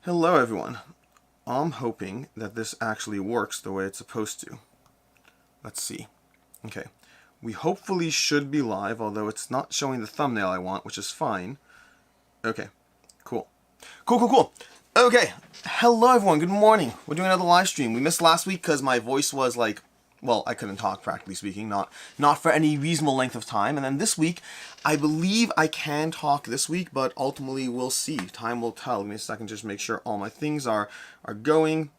Hello everyone. I'm hoping that this actually works the way it's supposed to. Let's see. Okay. We hopefully should be live, although it's not showing the thumbnail I want, which is fine. Okay. Cool. Cool. Okay. Hello everyone. Good morning. We're doing another live stream. We missed last week because my voice was like, well, I couldn't talk, practically speaking, not for any reasonable length of time. And then this week, I believe I can talk this week, but ultimately we'll see. Time will tell. Give me a second, just make sure all my things are going.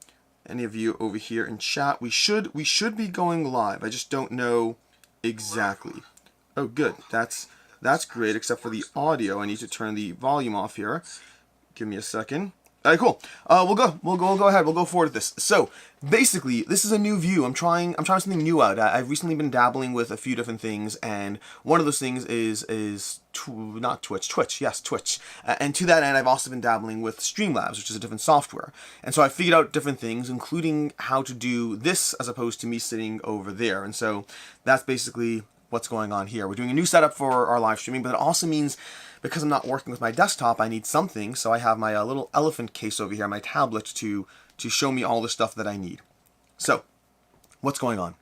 Any of you over here in chat, we should be going live. I just don't know exactly. Oh, good. That's great, except for the audio. I need to turn the volume off here. Give me a second. All right, cool. We'll go ahead. We'll go forward with this. So basically, this is a new view. I'm trying something new out. I've recently been dabbling with a few different things, and one of those things is not Twitch. Twitch, yes, Twitch. And to that end, I've also been dabbling with Streamlabs, which is a different software. And so I figured out different things, including how to do this as opposed to me sitting over there. And so that's basically what's going on here. We're doing a new setup for our live streaming, but it also means, because I'm not working with my desktop, I need something, so I have my little elephant case over here, my tablet, to show me all the stuff that I need. So, what's going on?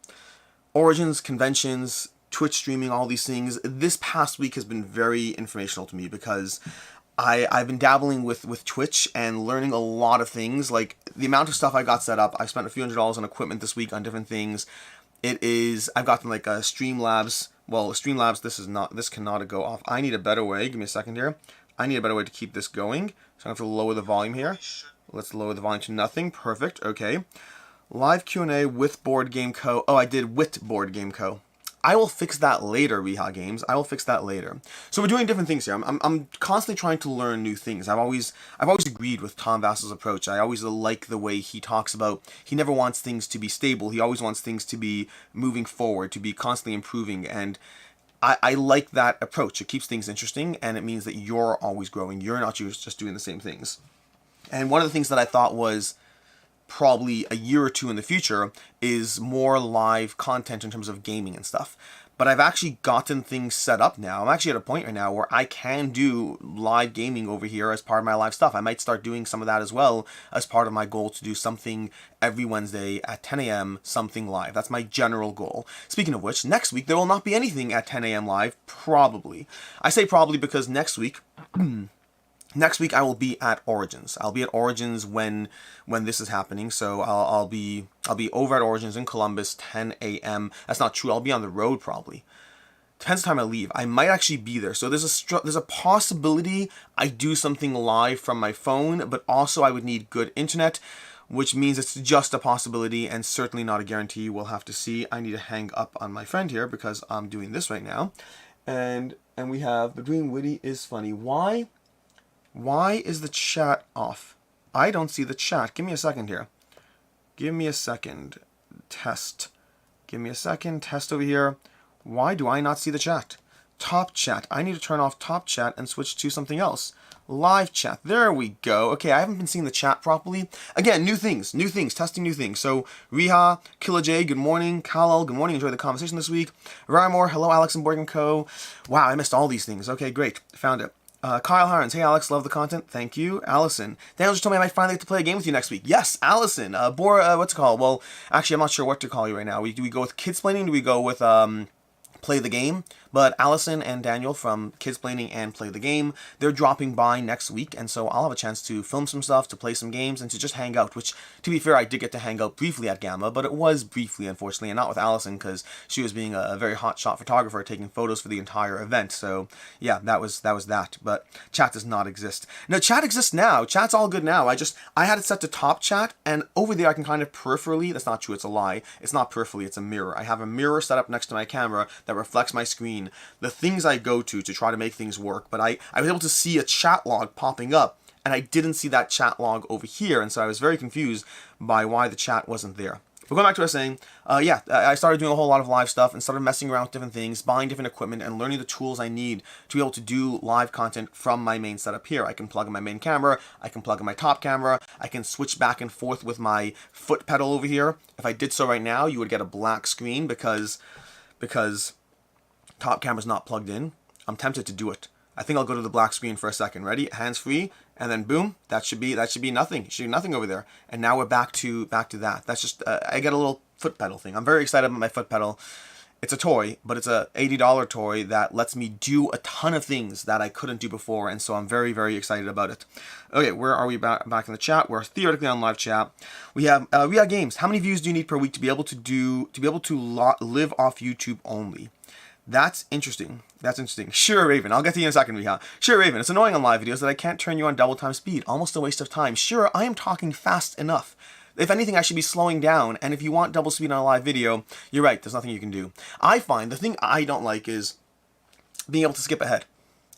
Origins, conventions, Twitch streaming, all these things. This past week has been very informational to me because I've been dabbling with Twitch and learning a lot of things. Like, the amount of stuff I got set up, I spent a few $100s on equipment this week on different things. I've gotten like a Streamlabs. Well, Streamlabs, this cannot go off. I need a better way. Give me a second here. I need a better way to keep this going. So I have to lower the volume here. Let's lower the volume to nothing. Perfect. Okay. Live Q&A with BoardGameCo. Oh, I did with BoardGameCo. I will fix that later, Reha Games. I will fix that later. So we're doing different things here. I'm constantly trying to learn new things. I've always agreed with Tom Vassell's approach. I always like the way he talks about, he never wants things to be stable. He always wants things to be moving forward, to be constantly improving. And I like that approach. It keeps things interesting, and it means that you're always growing. You're not just doing the same things. And one of the things that I thought was probably a year or two in the future is more live content in terms of gaming and stuff. But I've actually gotten things set up now. I'm actually at a point right now where I can do live gaming over here as part of my live stuff. I might start doing some of that as well as part of my goal to do something every Wednesday at 10 a.m. something live. That's my general goal. Speaking of which, next week there will not be anything at 10 a.m. live, probably. I say probably because next week I will be at Origins. I'll be at Origins when this is happening. So I'll be over at Origins in Columbus, 10 a.m. That's not true. I'll be on the road probably. Depends the time I leave. I might actually be there. So there's a possibility I do something live from my phone, but also I would need good internet, which means it's just a possibility and certainly not a guarantee. We'll have to see. I need to hang up on my friend here because I'm doing this right now. And we have Between Witty is Funny. Why is the chat off? I don't see the chat. Give me a second here. Give me a second. Test. Give me a second. Test over here. Why do I not see the chat? Top chat. I need to turn off top chat and switch to something else. Live chat. There we go. Okay, I haven't been seeing the chat properly. Again, new things, testing new things. So, Riha, Killa J, good morning. Kalal, good morning. Enjoy the conversation this week. Rymore, hello, Alex and BoardGameCo. Wow, I missed all these things. Okay, great. Found it. Kyle Harns, hey Alex, love the content, thank you. Allison, Daniel just told me I might finally get to play a game with you next week. Yes, Allison. What's it called? Well, actually, I'm not sure what to call you right now. Do we go with Kidsplaining? Do we go with Play the Game? But Allison and Daniel from Kidsplaining and Play the Game, they're dropping by next week, and so I'll have a chance to film some stuff, to play some games, and to just hang out, which, to be fair, I did get to hang out briefly at Gamma, but it was briefly, unfortunately, and not with Allison, because she was being a very hotshot photographer, taking photos for the entire event, so, yeah, that was that, but chat does not exist. No, chat exists now. Chat's all good now. I had it set to top chat, and over there I can kind of peripherally, that's not true, it's a lie, it's not peripherally, it's a mirror. I have a mirror set up next to my camera that reflects my screen, the things I go to try to make things work, but I was able to see a chat log popping up, and I didn't see that chat log over here, and so I was very confused by why the chat wasn't there. But going back to what I was saying, I started doing a whole lot of live stuff and started messing around with different things, buying different equipment, and learning the tools I need to be able to do live content from my main setup here. I can plug in my main camera, I can plug in my top camera, I can switch back and forth with my foot pedal over here. If I did so right now, you would get a black screen because top camera's not plugged in. I'm tempted to do it. I think I'll go to the black screen for a second. Ready? Hands free, and then boom. That should be nothing. It should be nothing over there. And now we're back to that. That's just I get a little foot pedal thing. I'm very excited about my foot pedal. It's a toy, but it's a $80 toy that lets me do a ton of things that I couldn't do before, and so I'm very, very excited about it. Okay, where are we back in the chat? We're theoretically on live chat. We have games. How many views do you need per week to be able to live off YouTube only? That's interesting. That's interesting. Sure, Raven. I'll get to you in a second, Miha. Sure, Raven. It's annoying on live videos that I can't turn you on double time speed. Almost a waste of time. Sure, I am talking fast enough. If anything, I should be slowing down, and if you want double speed on a live video, you're right, there's nothing you can do. I find the thing I don't like is being able to skip ahead.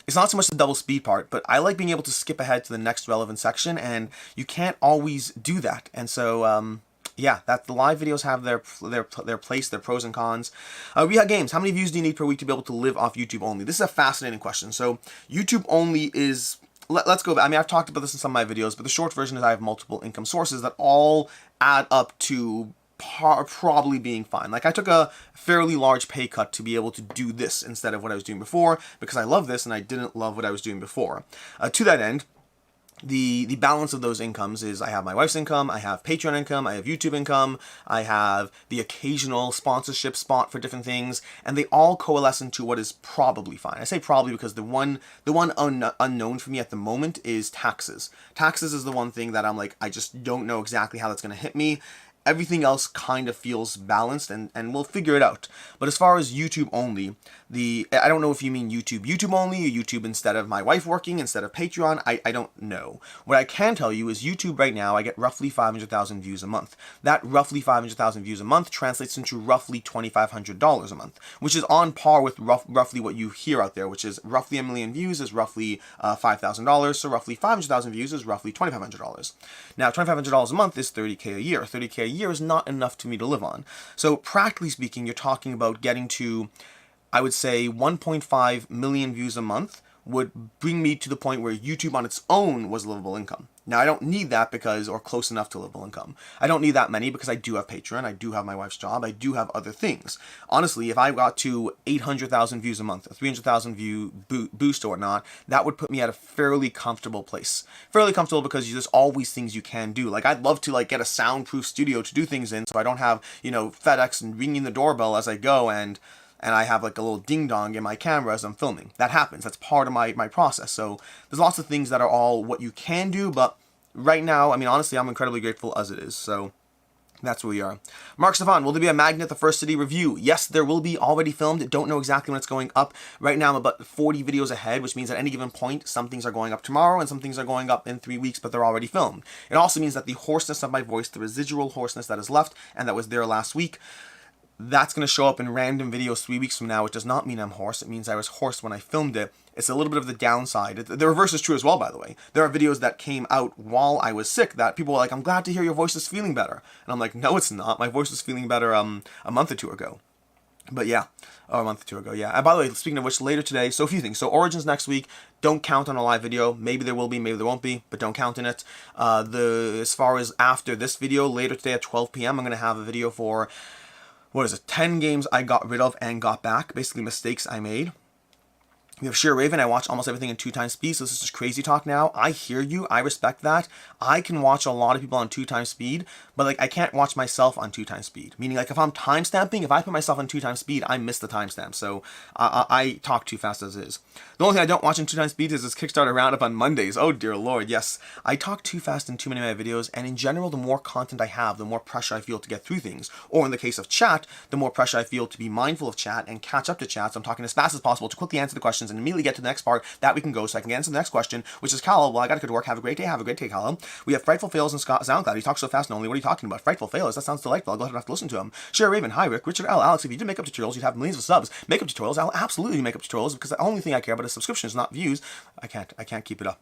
It's not so much the double speed part, but I like being able to skip ahead to the next relevant section, and you can't always do that. And so, yeah, the live videos have their place, their pros and cons. We have games. How many views do you need per week to be able to live off YouTube only? This is a fascinating question. So YouTube only is... Let's go back. I mean, I've talked about this in some of my videos, but the short version is I have multiple income sources that all add up to probably being fine. Like, I took a fairly large pay cut to be able to do this instead of what I was doing before, because I love this and I didn't love what I was doing before. To that end, the balance of those incomes is I have my wife's income, I have Patreon income, I have YouTube income, I have the occasional sponsorship spot for different things, and they all coalesce into what is probably fine. I say probably because the one unknown for me at the moment is taxes. Taxes is the one thing that I'm like, I just don't know exactly how that's going to hit me. Everything else kind of feels balanced, and we'll figure it out. But as far as YouTube only, I don't know if you mean YouTube only, or YouTube instead of my wife working, instead of Patreon, I don't know. What I can tell you is YouTube right now, I get roughly 500,000 views a month. That roughly 500,000 views a month translates into roughly $2,500 a month, which is on par with roughly what you hear out there, which is roughly 1 million views is roughly $5,000, so roughly 500,000 views is roughly $2,500. Now, $2,500 a month is $30K a year. $30K a year is not enough to me to live on. So practically speaking, you're talking about getting to, I would say, 1.5 million views a month would bring me to the point where YouTube on its own was livable income. Now, I don't need that or close enough to livable income. I don't need that many because I do have Patreon, I do have my wife's job, I do have other things. Honestly, if I got to 800,000 views a month, a 300,000 view boost or whatnot, that would put me at a fairly comfortable place. Fairly comfortable because there's always things you can do. Like, I'd love to get a soundproof studio to do things in so I don't have, FedEx and ringing the doorbell as I go and I have like a little ding-dong in my camera as I'm filming. That happens. That's part of my process. So there's lots of things that are all what you can do, but right now, I mean, honestly, I'm incredibly grateful as it is. So that's where we are. Mark Stefan, will there be a Magnet the First City review? Yes, there will be, already filmed. Don't know exactly when it's going up. Right now, I'm about 40 videos ahead, which means at any given point, some things are going up tomorrow and some things are going up in 3 weeks, but they're already filmed. It also means that the hoarseness of my voice, the residual hoarseness that is left and that was there last week, that's going to show up in random videos 3 weeks from now. It does not mean I'm hoarse. It means I was hoarse when I filmed it. It's a little bit of the downside. The reverse is true as well, by the way. There are videos that came out while I was sick that people were like, I'm glad to hear your voice is feeling better. And I'm like, no, it's not. My voice was feeling better a month or two ago. But yeah, a month or two ago, yeah. And by the way, speaking of which, later today, so a few things. So Origins next week, don't count on a live video. Maybe there will be, maybe there won't be, but don't count in it. As far as after this video, later today at 12 p.m., I'm going to have a video for... 10 games I got rid of and got back. Basically, mistakes I made. We have Sheer Raven. I watch almost everything in 2x speed, so this is just crazy talk now. I hear you. I respect that. I can watch a lot of people on 2x speed, but I can't watch myself on 2x speed. Meaning, if I'm timestamping, if I put myself on 2x speed, I miss the timestamp. So I talk too fast as is. The only thing I don't watch in 2x speed is this Kickstarter roundup on Mondays. Oh dear Lord, yes. I talk too fast in too many of my videos, and in general, the more content I have, the more pressure I feel to get through things. Or in the case of chat, the more pressure I feel to be mindful of chat and catch up to chat. So I'm talking as fast as possible to quickly answer the questions and immediately get to the next part that we can go so I can get into the next question, which is Callum. Well, I gotta go to work. Have a great day. Have a great day, Callum. We have Frightful Fails and SoundCloud. He talks so fast and only. What are you talking about? Frightful Fails? That sounds delightful. I'll go ahead and have to listen to him. Share Raven. Hi, Rick. Richard L. Alex, if you did makeup tutorials, you'd have millions of subs. Makeup tutorials. I'll absolutely do makeup tutorials because the only thing I care about is subscriptions, not views. I can't keep it up.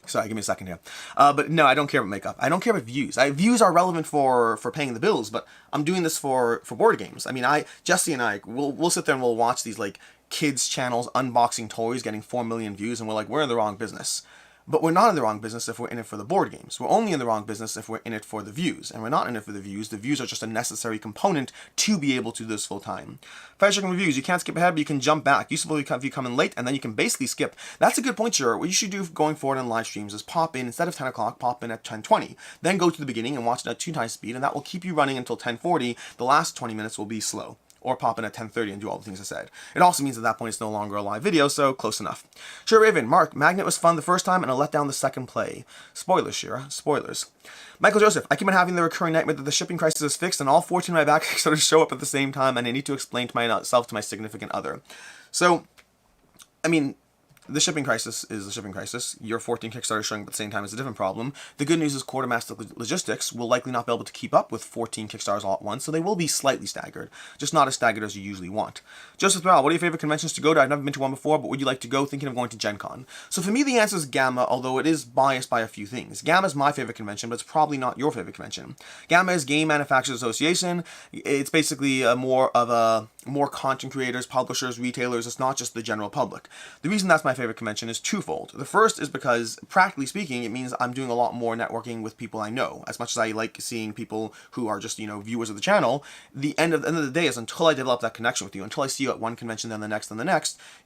Sorry, give me a second here. But no, I don't care about makeup. I don't care about views. Views are relevant for paying the bills, but I'm doing this for board games. I mean, Jesse and I, we'll sit there and we'll watch these kids channels unboxing toys, getting 4 million views, and we're like, we're in the wrong business. But we're not in the wrong business if we're in it for the board games. We're only in the wrong business if we're in it for the views. And we're not in it for the views. The views are just a necessary component to be able to do this full time. 5-second reviews. You can't skip ahead, but you can jump back. Useful if you come in late, and then you can basically skip. That's a good point, sure. What you should do going forward in live streams is pop in, instead of 10 o'clock, pop in at 10:20. Then go to the beginning and watch it at 2 times speed, and that will keep you running until 10:40. The last 20 minutes will be slow. Or pop in at 10:30 and do all the things I said. It also means at that point it's no longer a live video, so close enough. Sure, Raven. Mark, Magnet was fun the first time and a letdown the second play. Spoilers, Shira. Spoilers. Michael Joseph, I keep on having the recurring nightmare that the shipping crisis is fixed and all 14 of my back sort of show up at the same time and I need to explain to myself to my significant other. So, I mean, the shipping crisis is the shipping crisis. Your 14 Kickstarter showing up at the same time is a different problem. The good news is Quartermaster Logistics will likely not be able to keep up with 14 Kickstarters all at once, so they will be slightly staggered, just not as staggered as you usually want. Joseph Morale, what are your favorite conventions to go to? I've never been to one before, but would you like to go? Thinking of going to Gen Con. So for me, the answer is Gamma, although it is biased by a few things. Gamma is my favorite convention, but it's probably not your favorite convention. Gamma is Game Manufacturers Association. It's basically more content creators, publishers, retailers. It's not just the general public. The reason that's my favorite convention is twofold. The first is because, practically speaking, it means I'm doing a lot more networking with people I know. As much as I like seeing people who are just, viewers of the channel, the end of the day is until I develop that connection with you, until I see you at one convention, then the next,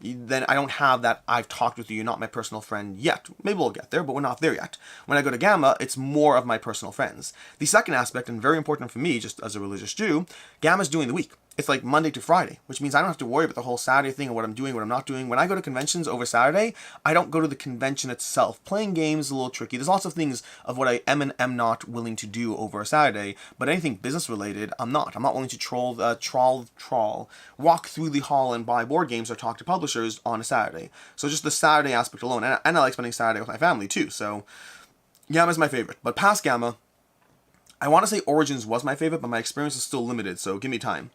then I don't have that I've talked with you, you're not my personal friend yet. Maybe we'll get there, but we're not there yet. When I go to Gamma, it's more of my personal friends. The second aspect, and very important for me, just as a religious Jew, Gamma's doing the week. It's like Monday to Friday, which means I don't have to worry about the whole Saturday thing and what I'm doing, what I'm not doing. When I go to conventions over Saturday, I don't go to the convention itself. Playing games is a little tricky. There's lots of things of what I am and am not willing to do over a Saturday, but anything business related, I'm not. I'm not willing to walk through the hall and buy board games or talk to publishers on a Saturday. So just the Saturday aspect alone, and I like spending Saturday with my family too. So Gamma's my favorite, but past Gamma, I want to say Origins was my favorite, but my experience is still limited, so give me time.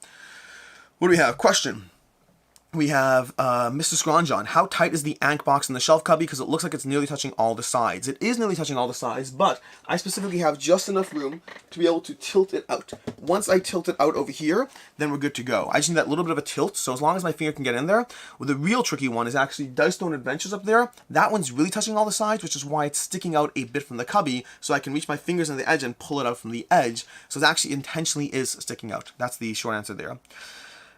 What do we have? Question. We have Mr. Scronjon. How tight is the Ank box in the shelf cubby? Because it looks like it's nearly touching all the sides. It is nearly touching all the sides, but I specifically have just enough room to be able to tilt it out. Once I tilt it out over here, then we're good to go. I just need that little bit of a tilt, so as long as my finger can get in there. Well, the real tricky one is actually Dice Stone Adventures up there. That one's really touching all the sides, which is why it's sticking out a bit from the cubby, so I can reach my fingers on the edge and pull it out from the edge. So it actually intentionally is sticking out. That's the short answer there.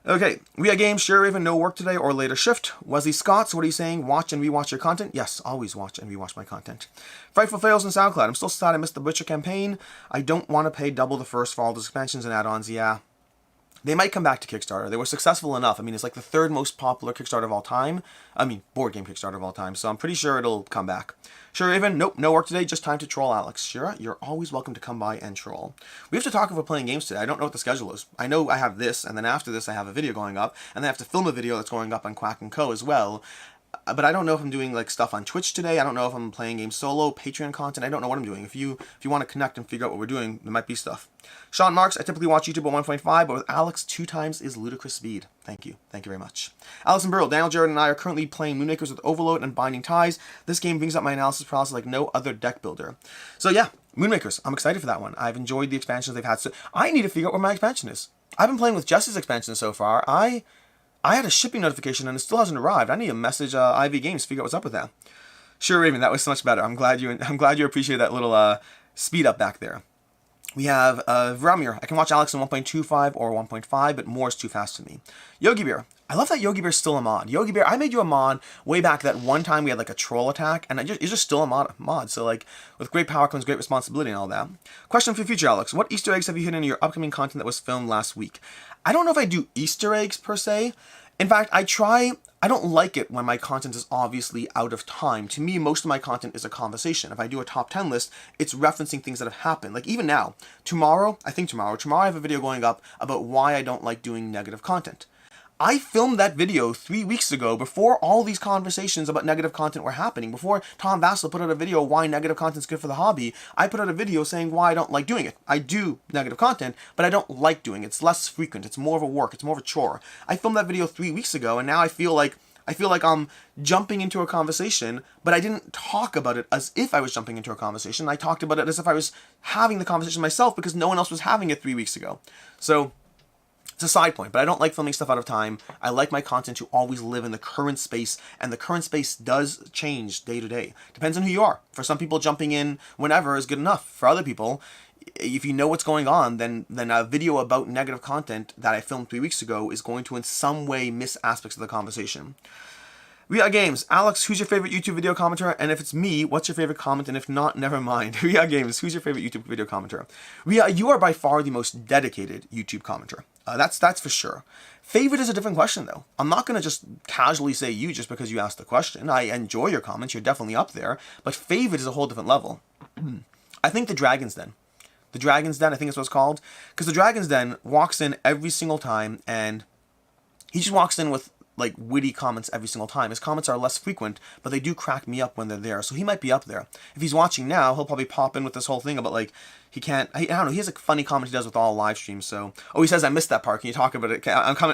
Okay, we got games. Sure, Raven, no work today or later shift. Wesley Scott, so what are you saying? Watch and rewatch your content? Yes, always watch and rewatch my content. Frightful Fails in SoundCloud. I'm still sad I missed the Butcher campaign. I don't want to pay double the first for all the expansions and add-ons. Yeah. They might come back to Kickstarter. They were successful enough. I mean, it's like the third most popular Kickstarter of all time. I mean, board game Kickstarter of all time. So I'm pretty sure it'll come back. Sure, Raven. Nope, no work today. Just time to troll Alex. Shira, you're always welcome to come by and troll. We have to talk if we're playing games today. I don't know what the schedule is. I know I have this, and then after this I have a video going up, and then I have to film a video that's going up on Quack & Co. as well. But I don't know if I'm doing like stuff on Twitch today. I don't know if I'm playing games solo, Patreon content. I don't know what I'm doing. If you want to connect and figure out what we're doing, there might be stuff. Sean Marks, I typically watch YouTube at 1.5, but with Alex, 2 times is ludicrous speed. Thank you. Thank you very much. Allison Burrell, Daniel, Jared, and I are currently playing Moonmakers with Overload and Binding Ties. This game brings up my analysis process like no other deck builder. So yeah, Moonmakers. I'm excited for that one. I've enjoyed the expansions they've had. So I need to figure out where my expansion is. I've been playing with Jesse's expansion so far. I had a shipping notification and it still hasn't arrived. I need to message IV Games to figure out what's up with that. Sure, Raven, that was so much better. I'm glad you appreciate that little speed up back there. We have Vramir. I can watch Alex in 1.25 or 1.5, but more is too fast for me. Yogi Bear. I love that Yogi Bear's still a mod. Yogi Bear, I made you a mod way back that one time we had like a troll attack, and you're just still a mod. So like, with great power comes great responsibility and all that. Question for the future, Alex. What Easter eggs have you hidden in your upcoming content that was filmed last week? I don't know if I do Easter eggs per se. In fact, I don't like it when my content is obviously out of time. To me, most of my content is a conversation. If I do a top 10 list, it's referencing things that have happened. Like even now, tomorrow I have a video going up about why I don't like doing negative content. I filmed that video 3 weeks ago before all these conversations about negative content were happening. Before Tom Vassell put out a video why negative content is good for the hobby, I put out a video saying why I don't like doing it. I do negative content, but I don't like doing it. It's less frequent. It's more of a work. It's more of a chore. I filmed that video 3 weeks ago, and now I feel like I'm jumping into a conversation, but I didn't talk about it as if I was jumping into a conversation. I talked about it as if I was having the conversation myself because no one else was having it 3 weeks ago. So It's a side point, but I don't like filming stuff out of time. I like my content to always live in the current space, and the current space does change day to day. Depends on who you are. For some people, jumping in whenever is good enough. For other people, if you know what's going on, then a video about negative content that I filmed 3 weeks ago is going to in some way miss aspects of the conversation. We Are Games. Alex, who's your favorite YouTube video commenter? And if it's me, what's your favorite comment? And if not, never mind. We Are Games. Who's your favorite YouTube video commenter? You are by far the most dedicated YouTube commenter. That's for sure. Favorite is a different question, though. I'm not going to just casually say you just because you asked the question. I enjoy your comments. You're definitely up there. But favorite is a whole different level. I think the Dragon's Den. The Dragon's Den, I think is what it's called. Because the Dragon's Den walks in every single time, and he just walks in with like witty comments every single time. His comments are less frequent, but they do crack me up when they're there. So he might be up there. If he's watching now, he'll probably pop in with this whole thing about like, he can't, I don't know, he has a funny comment he does with all live streams. So, he says, I missed that part. Can you talk about it?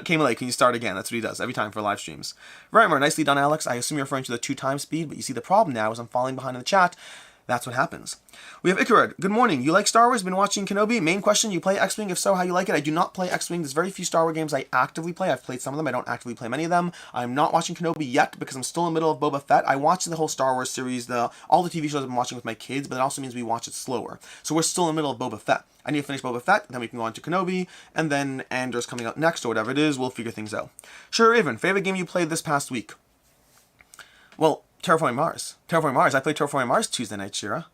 Came late. Can you start again? That's what he does every time for live streams. Right, more nicely done, Alex. I assume you're referring to the 2x speed, but you see the problem now is I'm falling behind in the chat. That's what happens. We have Icarud. Good morning. You like Star Wars? Been watching Kenobi? Main question, you play X-Wing? If so, how you like it? I do not play X-Wing. There's very few Star Wars games I actively play. I've played some of them. I don't actively play many of them. I'm not watching Kenobi yet because I'm still in the middle of Boba Fett. I watched the whole Star Wars series, all the TV shows I've been watching with my kids, but it also means we watch it slower. So we're still in the middle of Boba Fett. I need to finish Boba Fett, then we can go on to Kenobi, and then Andor's coming out next, or whatever it is. We'll figure things out. Sure, Raven, favorite game you played this past week? Well, Terraforming Mars. Terraforming Mars. I played Terraforming Mars Tuesday night, Shira.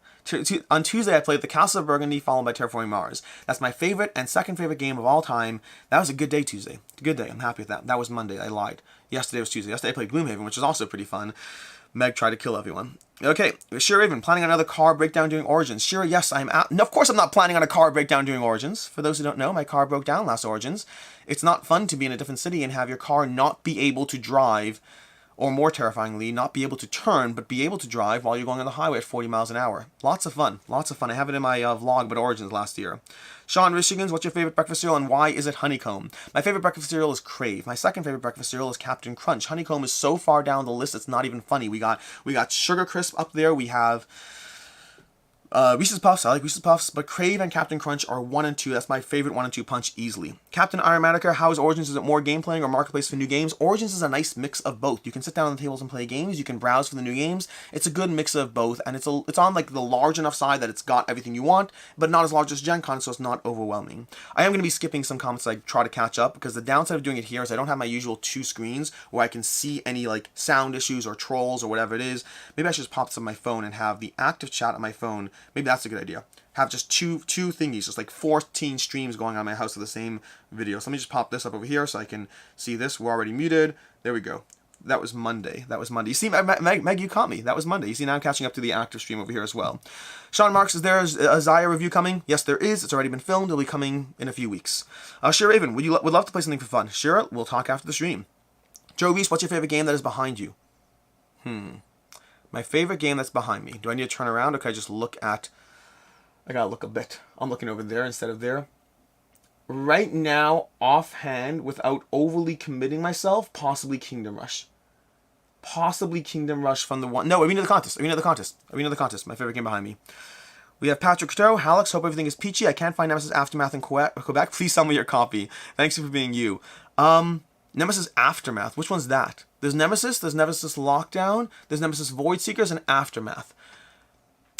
On Tuesday, I played The Castle of Burgundy, followed by Terraforming Mars. That's my favorite and second favorite game of all time. That was a good day, Tuesday. A good day. I'm happy with that. That was Monday. I lied. Yesterday was Tuesday. Yesterday I played Gloomhaven, which was also pretty fun. Meg tried to kill everyone. Okay, Shira Raven, planning on another car breakdown during Origins. Shira, yes, I'm out. No, of course I'm not planning on a car breakdown during Origins. For those who don't know, my car broke down last Origins. It's not fun to be in a different city and have your car not be able to drive, or more terrifyingly, not be able to turn, but be able to drive while you're going on the highway at 40 miles an hour. Lots of fun. Lots of fun. I have it in my vlog about Origins last year. Sean Michigans, what's your favorite breakfast cereal and why is it Honeycomb? My favorite breakfast cereal is Crave. My second favorite breakfast cereal is Captain Crunch. Honeycomb is so far down the list, it's not even funny. We got Sugar Crisp up there. We have Reese's Puffs. I like Reese's Puffs, but Crave and Captain Crunch are 1 and 2. That's my favorite 1 and 2 punch easily. Captain Aromatica, how is Origins? Is it more game playing or marketplace for new games? Origins is a nice mix of both. You can sit down on the tables and play games. You can browse for the new games. It's a good mix of both, and it's on like the large enough side that it's got everything you want, but not as large as Gen Con, so it's not overwhelming. I am going to be skipping some comments as I try to catch up, because the downside of doing it here is I don't have my usual 2 screens where I can see any like sound issues or trolls or whatever it is. Maybe I should just pop this on my phone and have the active chat on my phone. Maybe that's a good idea. Have just two thingies, just like 14 streams going on in my house of the same video. So let me just pop this up over here so I can see this. We're already muted. There we go. That was Monday. You see, Meg, you caught me. That was Monday. You see, now I'm catching up to the active stream over here as well. Sean Marks, is there a Zaya review coming? Yes, there is. It's already been filmed. It'll be coming in a few weeks. Shira Raven, would love to play something for fun. Shira, we'll talk after the stream. Joe Reese, what's your favorite game that is behind you? My favorite game that's behind me. Do I need to turn around, or can I just look at... I gotta look a bit. I'm looking over there instead of there. Right now, offhand, without overly committing myself, possibly Kingdom Rush. Possibly Kingdom Rush from the one... No, Arena of the Contest. Arena of the Contest. My favorite game behind me. We have Patrick Couteau. Alex, hope everything is peachy. I can't find Nemesis Aftermath in Quebec. Please sell me your copy. Thanks for being you. Nemesis Aftermath. Which one's that? There's Nemesis Lockdown, there's Nemesis Void Seekers, and Aftermath.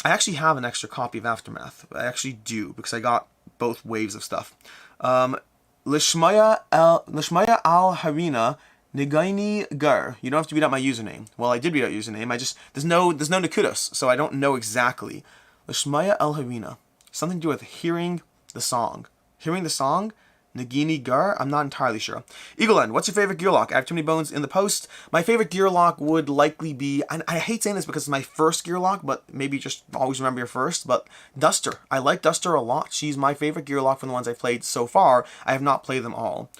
I actually have an extra copy of Aftermath. I actually do, because I got both waves of stuff. Lishmaya al-Harina Nigaini Gur. You don't have to read out my username. Well, I did read out username. There's no Nakudos, so I don't know exactly. Lishmaya al-Harina. Something to do with hearing the song. Hearing the song? Nagini Gur? I'm not entirely sure. Eagleland, what's your favorite gear lock? I have too many bones in the post. My favorite gear lock would likely be, and I hate saying this because it's my first gear lock, but maybe just always remember your first, but Duster. I like Duster a lot. She's my favorite gear lock from the ones I've played so far. I have not played them all.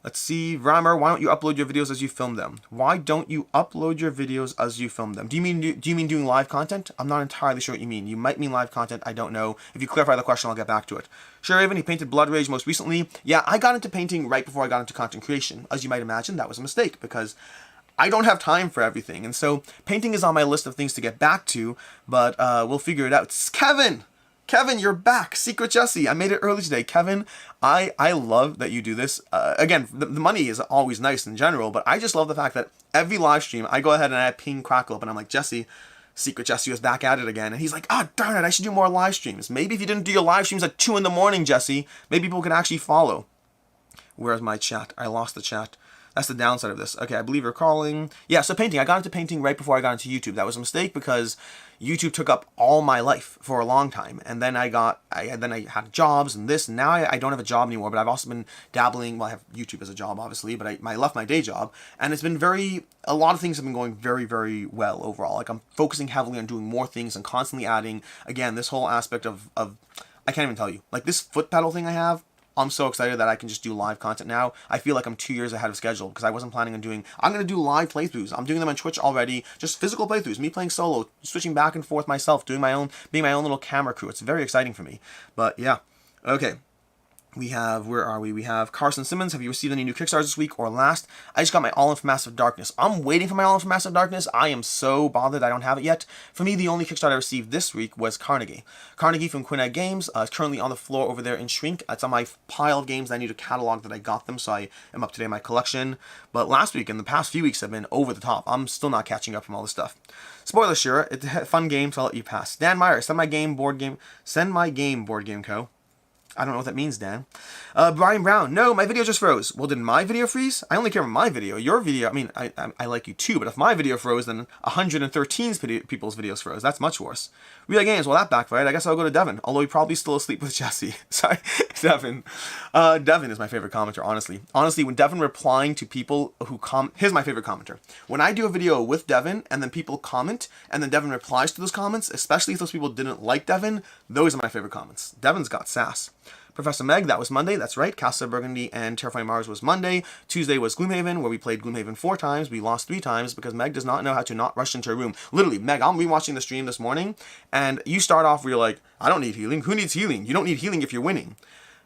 Let's see, Rammer, why don't you upload your videos as you film them? Why don't you upload your videos as you film them? Do you mean doing live content? I'm not entirely sure what you mean. You might mean live content, I don't know. If you clarify the question, I'll get back to it. Sure, Raven, he painted Blood Rage most recently. Yeah, I got into painting right before I got into content creation. As you might imagine, that was a mistake, because I don't have time for everything. And so, painting is on my list of things to get back to, but we'll figure it out. Kevin! Kevin, you're back. Secret Jesse. I made it early today. Kevin, I love that you do this. Again, the money is always nice in general, but I just love the fact that every live stream, I go ahead and I ping Crackle up, and I'm like, Jesse, Secret Jesse was back at it again. And he's like, oh, darn it, I should do more live streams. Maybe if you didn't do your live streams at 2 in the morning, Jesse, maybe people could actually follow. Where's my chat? I lost the chat. That's the downside of this. Okay, I believe you're calling. Yeah, so painting. I got into painting right before I got into YouTube. That was a mistake because YouTube took up all my life for a long time. And then I had jobs and this. And now I don't have a job anymore, but I've also been dabbling. Well, I have YouTube as a job, obviously, but I left my day job. And it's been a lot of things have been going very, very well overall. Like, I'm focusing heavily on doing more things and constantly adding, again, this whole aspect of I can't even tell you. Like, this foot pedal thing I have, I'm so excited that I can just do live content now. I feel like I'm 2 years ahead of schedule because I wasn't planning on doing... I'm going to do live playthroughs. I'm doing them on Twitch already. Just physical playthroughs. Me playing solo, switching back and forth myself, being my own little camera crew. It's very exciting for me. But yeah. Okay. We have, where are we? We have Carson Simmons. Have you received any new Kickstarters this week or last? I just got my All In for Massive Darkness. I'm waiting for my All In for Massive Darkness. I am so bothered I don't have it yet. For me, the only Kickstarter I received this week was Carnegie. Carnegie from Quinag Games is currently on the floor over there in Shrink. It's on my pile of games. I need to catalog that I got them, so I am up to date on my collection. But last week and the past few weeks have been over the top. I'm still not catching up from all this stuff. Spoiler sure, it's a fun game, so I'll let you pass. Dan Meyer, send my game BoardGameCo. I don't know what that means, Dan. Brian Brown, no, my video just froze. Well, did my video freeze? I only care about my video. Your video, I mean, I like you too, but if my video froze, then 113 people's videos froze. That's much worse. Real Games, well, that backfired. I guess I'll go to Devin, although he's probably still asleep with Jesse. Sorry, Devin. Devin is my favorite commenter, honestly. Honestly, when Devin replying to people who here's my favorite commenter. When I do a video with Devin, and then people comment, and then Devin replies to those comments, especially if those people didn't like Devin, those are my favorite comments. Devin's got sass. Professor Meg, that was Monday, that's right. Castle Burgundy and Terrifying Mars was Monday. Tuesday was Gloomhaven, where we played Gloomhaven 4 times. We lost 3 times because Meg does not know how to not rush into a room. Literally, Meg, I'm rewatching the stream this morning, and you start off where you're like, I don't need healing. Who needs healing? You don't need healing if you're winning.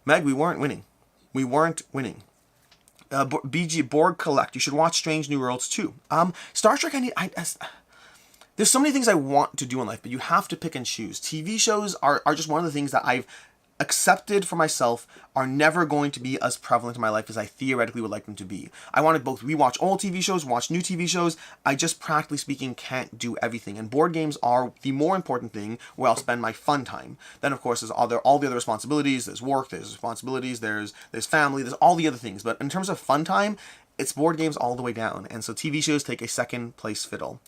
Meg, we weren't winning. We weren't winning. BG Borg Collect, you should watch Strange New Worlds too. Star Trek, there's so many things I want to do in life, but you have to pick and choose. TV shows are just one of the things that I've accepted for myself are never going to be as prevalent in my life as I theoretically would like them to be. I want to both rewatch old TV shows, watch new TV shows. I just, practically speaking, can't do everything. And board games are the more important thing where I'll spend my fun time. Then, of course, there's all the other responsibilities. There's work, there's responsibilities, there's family, there's all the other things. But in terms of fun time, it's board games all the way down. And so TV shows take a second place fiddle.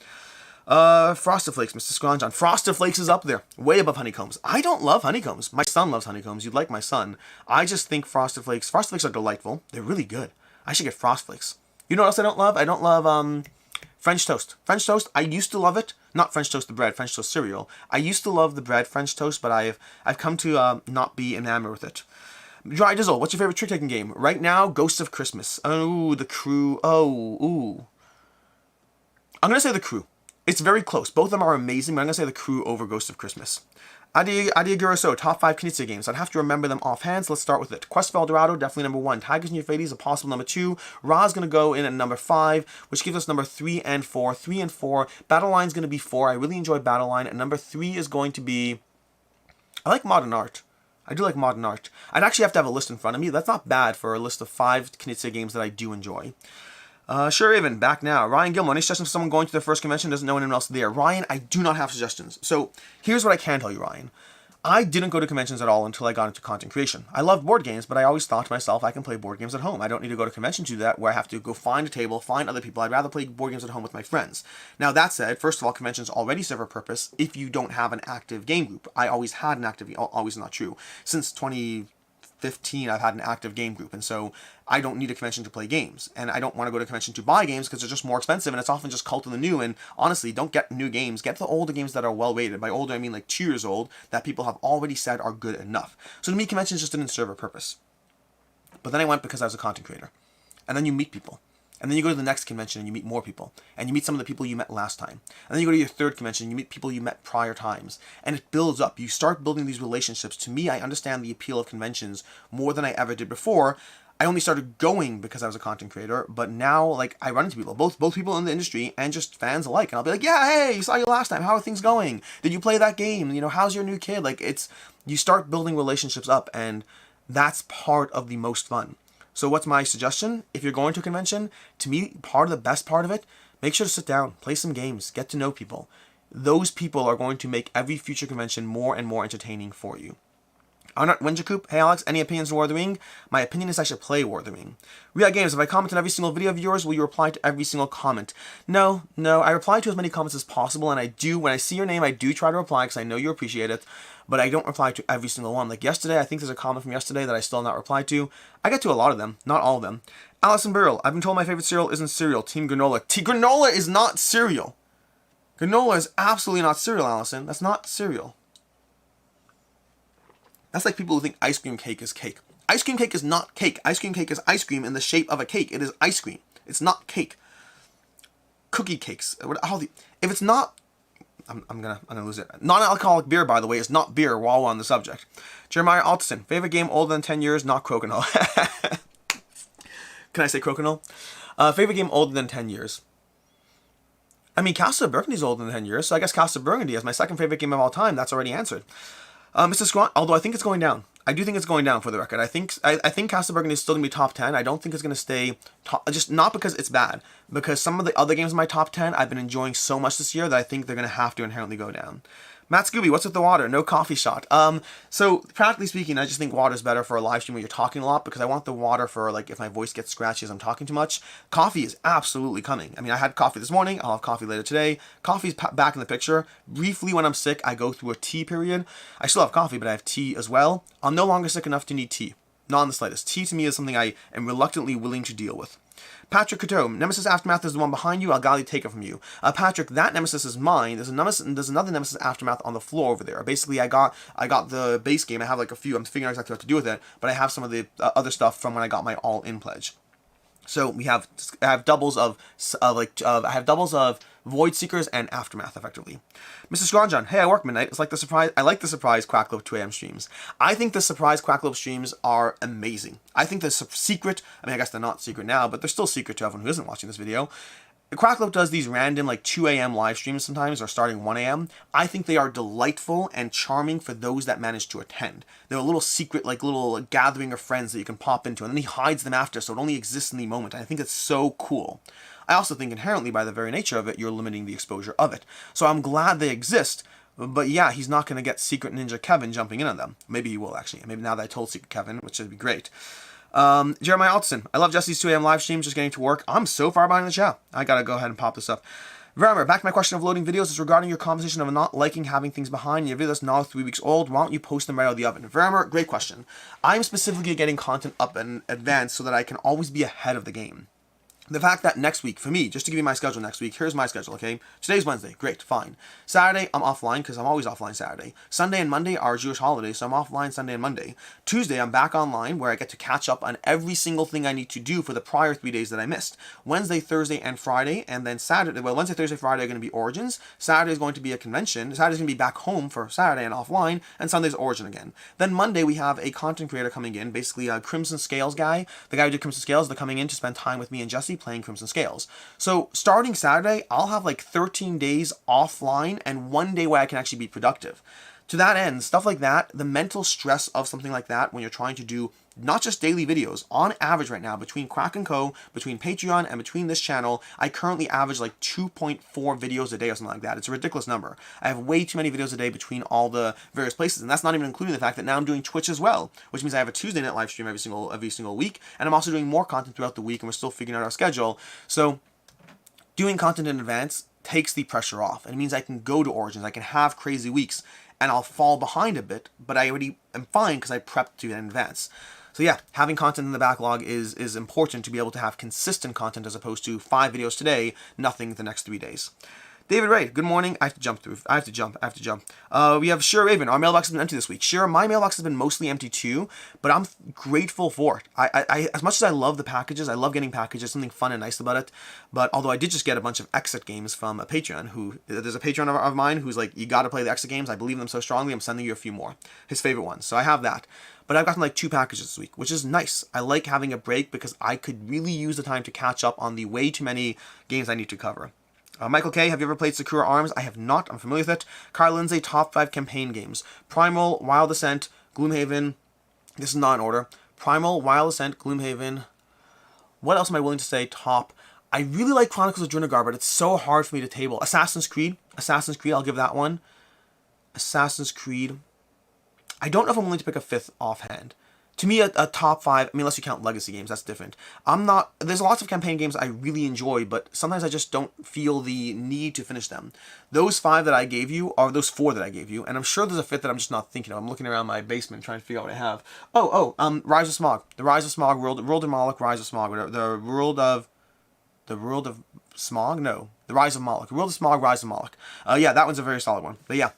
Frosted Flakes, Mr. Scronjon. Frosted Flakes is up there, way above Honeycombs. I don't love Honeycombs. My son loves Honeycombs. You'd like my son. I just think Frosted Flakes are delightful. They're really good. I should get Frost Flakes. You know what else I don't love? I don't love, French toast. French toast, I used to love it. Not French toast the bread, French toast cereal. I used to love the bread French toast, but I've come to, not be enamored with it. Dry Dizzle, what's your favorite trick-taking game? Right now, Ghosts of Christmas. Oh, The Crew. Oh, ooh. I'm gonna say The Crew. It's very close. Both of them are amazing, but I'm going to say The Crew over Ghost of Christmas. Adi Guraso, top 5 Knizia games. I'd have to remember them offhand, so let's start with it. Quest for El Dorado, definitely number 1. Tigers and Euphrates, a possible number 2. Ra's going to go in at number 5, which gives us number 3 and 4. 3 and 4. Battle Line's going to be 4. I really enjoy Battle Line. And number 3 is going to be... I like Modern Art. I do like Modern Art. I'd actually have to have a list in front of me. That's not bad for a list of 5 Knizia games that I do enjoy. Sure, Evan, back now. Ryan Gilmore, any suggestions for someone going to their first convention doesn't know anyone else there? Ryan, I do not have suggestions. So, here's what I can tell you, Ryan. I didn't go to conventions at all until I got into content creation. I love board games, but I always thought to myself, I can play board games at home. I don't need to go to convention to do that, where I have to go find a table, find other people. I'd rather play board games at home with my friends. Now, that said, first of all, conventions already serve a purpose if you don't have an active game group. I always had an active, always not true. Since 2015, I've had an active game group, and so I don't need a convention to play games, and I don't want to go to a convention to buy games because they're just more expensive, and it's often just cult of the new. And honestly, don't get new games. Get the older games that are well rated. By older, I mean like 2 years old, that people have already said are good enough. So to me, conventions just didn't serve a purpose. But then I went because I was a content creator, and then you meet people. And then you go to the next convention and you meet more people. And you meet some of the people you met last time. And then you go to your third convention and you meet people you met prior times. And it builds up. You start building these relationships. To me, I understand the appeal of conventions more than I ever did before. I only started going because I was a content creator, but now, like, I run into people, both people in the industry and just fans alike, and I'll be like, yeah, hey, saw you last time, how are things going? Did you play that game? You know, how's your new kid? Like, it's you start building relationships up, and that's part of the most fun. So what's my suggestion? If you're going to a convention, to me, part of the best part of it, make sure to sit down, play some games, get to know people. Those people are going to make every future convention more and more entertaining for you. Winjacoop, hey Alex, any opinions on War of the Ring? My opinion is I should play War of the Ring. We Got Games, if I comment on every single video of yours, will you reply to every single comment? No, I reply to as many comments as possible, and I do, when I see your name, I do try to reply because I know you appreciate it, but I don't reply to every single one. Like yesterday, I think there's a comment from yesterday that I still not replied to. I get to a lot of them, not all of them. Allison Burrell, I've been told my favorite cereal isn't cereal. Team Granola. Granola is not cereal. Granola is absolutely not cereal, Allison. That's not cereal. That's like people who think ice cream cake is cake. Ice cream cake is not cake. Ice cream cake is ice cream in the shape of a cake. It is ice cream. It's not cake. Cookie cakes. If it's not, I'm gonna lose it. Non-alcoholic beer, by the way, is not beer. While we're on the subject, Jeremiah Alton, favorite game older than 10 years, not Crokinole. Can I say Crokinole? Favorite game older than 10 years. I mean, Castle of Burgundy is older than 10 years, so I guess Castle of Burgundy is my second favorite game of all time. That's already answered. Mr. Squat, although I think it's going down. I do think it's going down, for the record. I think Castle of Burgundy is still going to be top 10. I don't think it's going to stay top, just not because it's bad, because some of the other games in my top 10 I've been enjoying so much this year that I think they're going to have to inherently go down. Matt Scooby, what's with the water? No coffee shot. So practically speaking, I just think water is better for a live stream where you're talking a lot, because I want the water for, like, if my voice gets scratchy as I'm talking too much. Coffee is absolutely coming. I mean, I had coffee this morning. I'll have coffee later today. Coffee's back in the picture. Briefly, when I'm sick, I go through a tea period. I still have coffee, but I have tea as well. I'm no longer sick enough to need tea. Not in the slightest. Tea to me is something I am reluctantly willing to deal with. Patrick Coteau, Nemesis Aftermath is the one behind you. I'll gladly take it from you. Patrick, that Nemesis is mine. There's another Nemesis Aftermath on the floor over there. Basically, I got the base game. I have like a few. I'm figuring out exactly what to do with it, but I have some of the other stuff from when I got my all-in pledge. So I have doubles of Void Seekers and Aftermath, effectively. Mr. Scronjon, hey, I work midnight. It's like the surprise. I like the surprise Quacklope 2 a.m. streams. I think the surprise Quacklope streams are amazing. I think the secret. I mean, I guess they're not secret now, but they're still secret to everyone who isn't watching this video. Quacklope does these random like 2 a.m. live streams sometimes, or starting 1 a.m. I think they are delightful and charming for those that manage to attend. They're a little secret, like little gathering of friends that you can pop into, and then he hides them after, so it only exists in the moment. I think it's so cool. I also think inherently, by the very nature of it, you're limiting the exposure of it. So I'm glad they exist, but yeah, he's not going to get Secret Ninja Kevin jumping in on them. Maybe he will, actually. Maybe now that I told Secret Kevin, which would be great. Jeremiah Alton, I love Jesse's 2 a.m. live stream, just getting to work. I'm so far behind the chat. I gotta go ahead and pop this up. Remember, back to my question of loading videos is regarding your conversation of not liking having things behind. Your video that's now 3 weeks old. Why don't you post them right out of the oven? Vermeer, great question. I'm specifically getting content up in advance so that I can always be ahead of the game. The fact that next week, for me, just to give you my schedule next week, here's my schedule, okay? Today's Wednesday, great, fine. Saturday, I'm offline, because I'm always offline Saturday. Sunday and Monday are Jewish holidays, so I'm offline Sunday and Monday. Tuesday, I'm back online, where I get to catch up on every single thing I need to do for the prior 3 days that I missed. Wednesday, Thursday, and Friday, and then Saturday, well, Wednesday, Thursday, Friday are going to be Origins. Saturday is going to be a convention. Saturday's going to be back home for Saturday and offline, and Sunday's Origin again. Then Monday, we have a content creator coming in, basically a Crimson Scales guy. The guy who did Crimson Scales, they're coming in to spend time with me and Jesse playing Crimson Scales. So starting Saturday, I'll have like 13 days offline and 1 day where I can actually be productive. To that end, stuff like that, the mental stress of something like that when you're trying to do not just daily videos, on average right now, between Quack & Co., between Patreon, and between this channel, I currently average like 2.4 videos a day or something like that. It's a ridiculous number. I have way too many videos a day between all the various places, and that's not even including the fact that now I'm doing Twitch as well, which means I have a Tuesday night live stream every single week, and I'm also doing more content throughout the week, and we're still figuring out our schedule. So doing content in advance takes the pressure off, and it means I can go to Origins, I can have crazy weeks, and I'll fall behind a bit, but I already am fine because I prepped to it in advance. So yeah, having content in the backlog is important to be able to have consistent content as opposed to 5 videos today, nothing the next 3 days. David Ray, good morning. I have to jump. We have Shira Raven. Our mailbox has been empty this week. Shira, my mailbox has been mostly empty too, but I'm grateful for it. I as much as I love the packages, I love getting packages, something fun and nice about it. But although I did just get a bunch of Exit games from a Patreon, there's a Patreon of mine who's like, you got to play the Exit games. I believe in them so strongly. I'm sending you a few more. His favorite ones. So I have that. But I've gotten like 2 packages this week, which is nice. I like having a break because I could really use the time to catch up on the way too many games I need to cover. Michael K, have you ever played Sakura Arms? I have not. I'm familiar with it. Kyle Lindsay, top 5 campaign games. Primal, Wild Ascent, Gloomhaven. This is not in order. Primal, Wild Ascent, Gloomhaven. What else am I willing to say? Top. I really like Chronicles of Drunagar, but it's so hard for me to table. Assassin's Creed, I'll give that one. Assassin's Creed. I don't know if I'm willing to pick a 5th offhand. To me, a top 5, I mean, unless you count legacy games, that's different. There's lots of campaign games I really enjoy, but sometimes I just don't feel the need to finish them. Those 5 that I gave you are those 4 that I gave you, and I'm sure there's a 5th that I'm just not thinking of. I'm looking around my basement trying to figure out what I have. Rise of Smog. The Rise of Smog, World of Moloch, Rise of Smog, whatever. The World of Smog? No. The Rise of Moloch. World of Smog, Rise of Moloch. Yeah, that one's a very solid one. But yeah.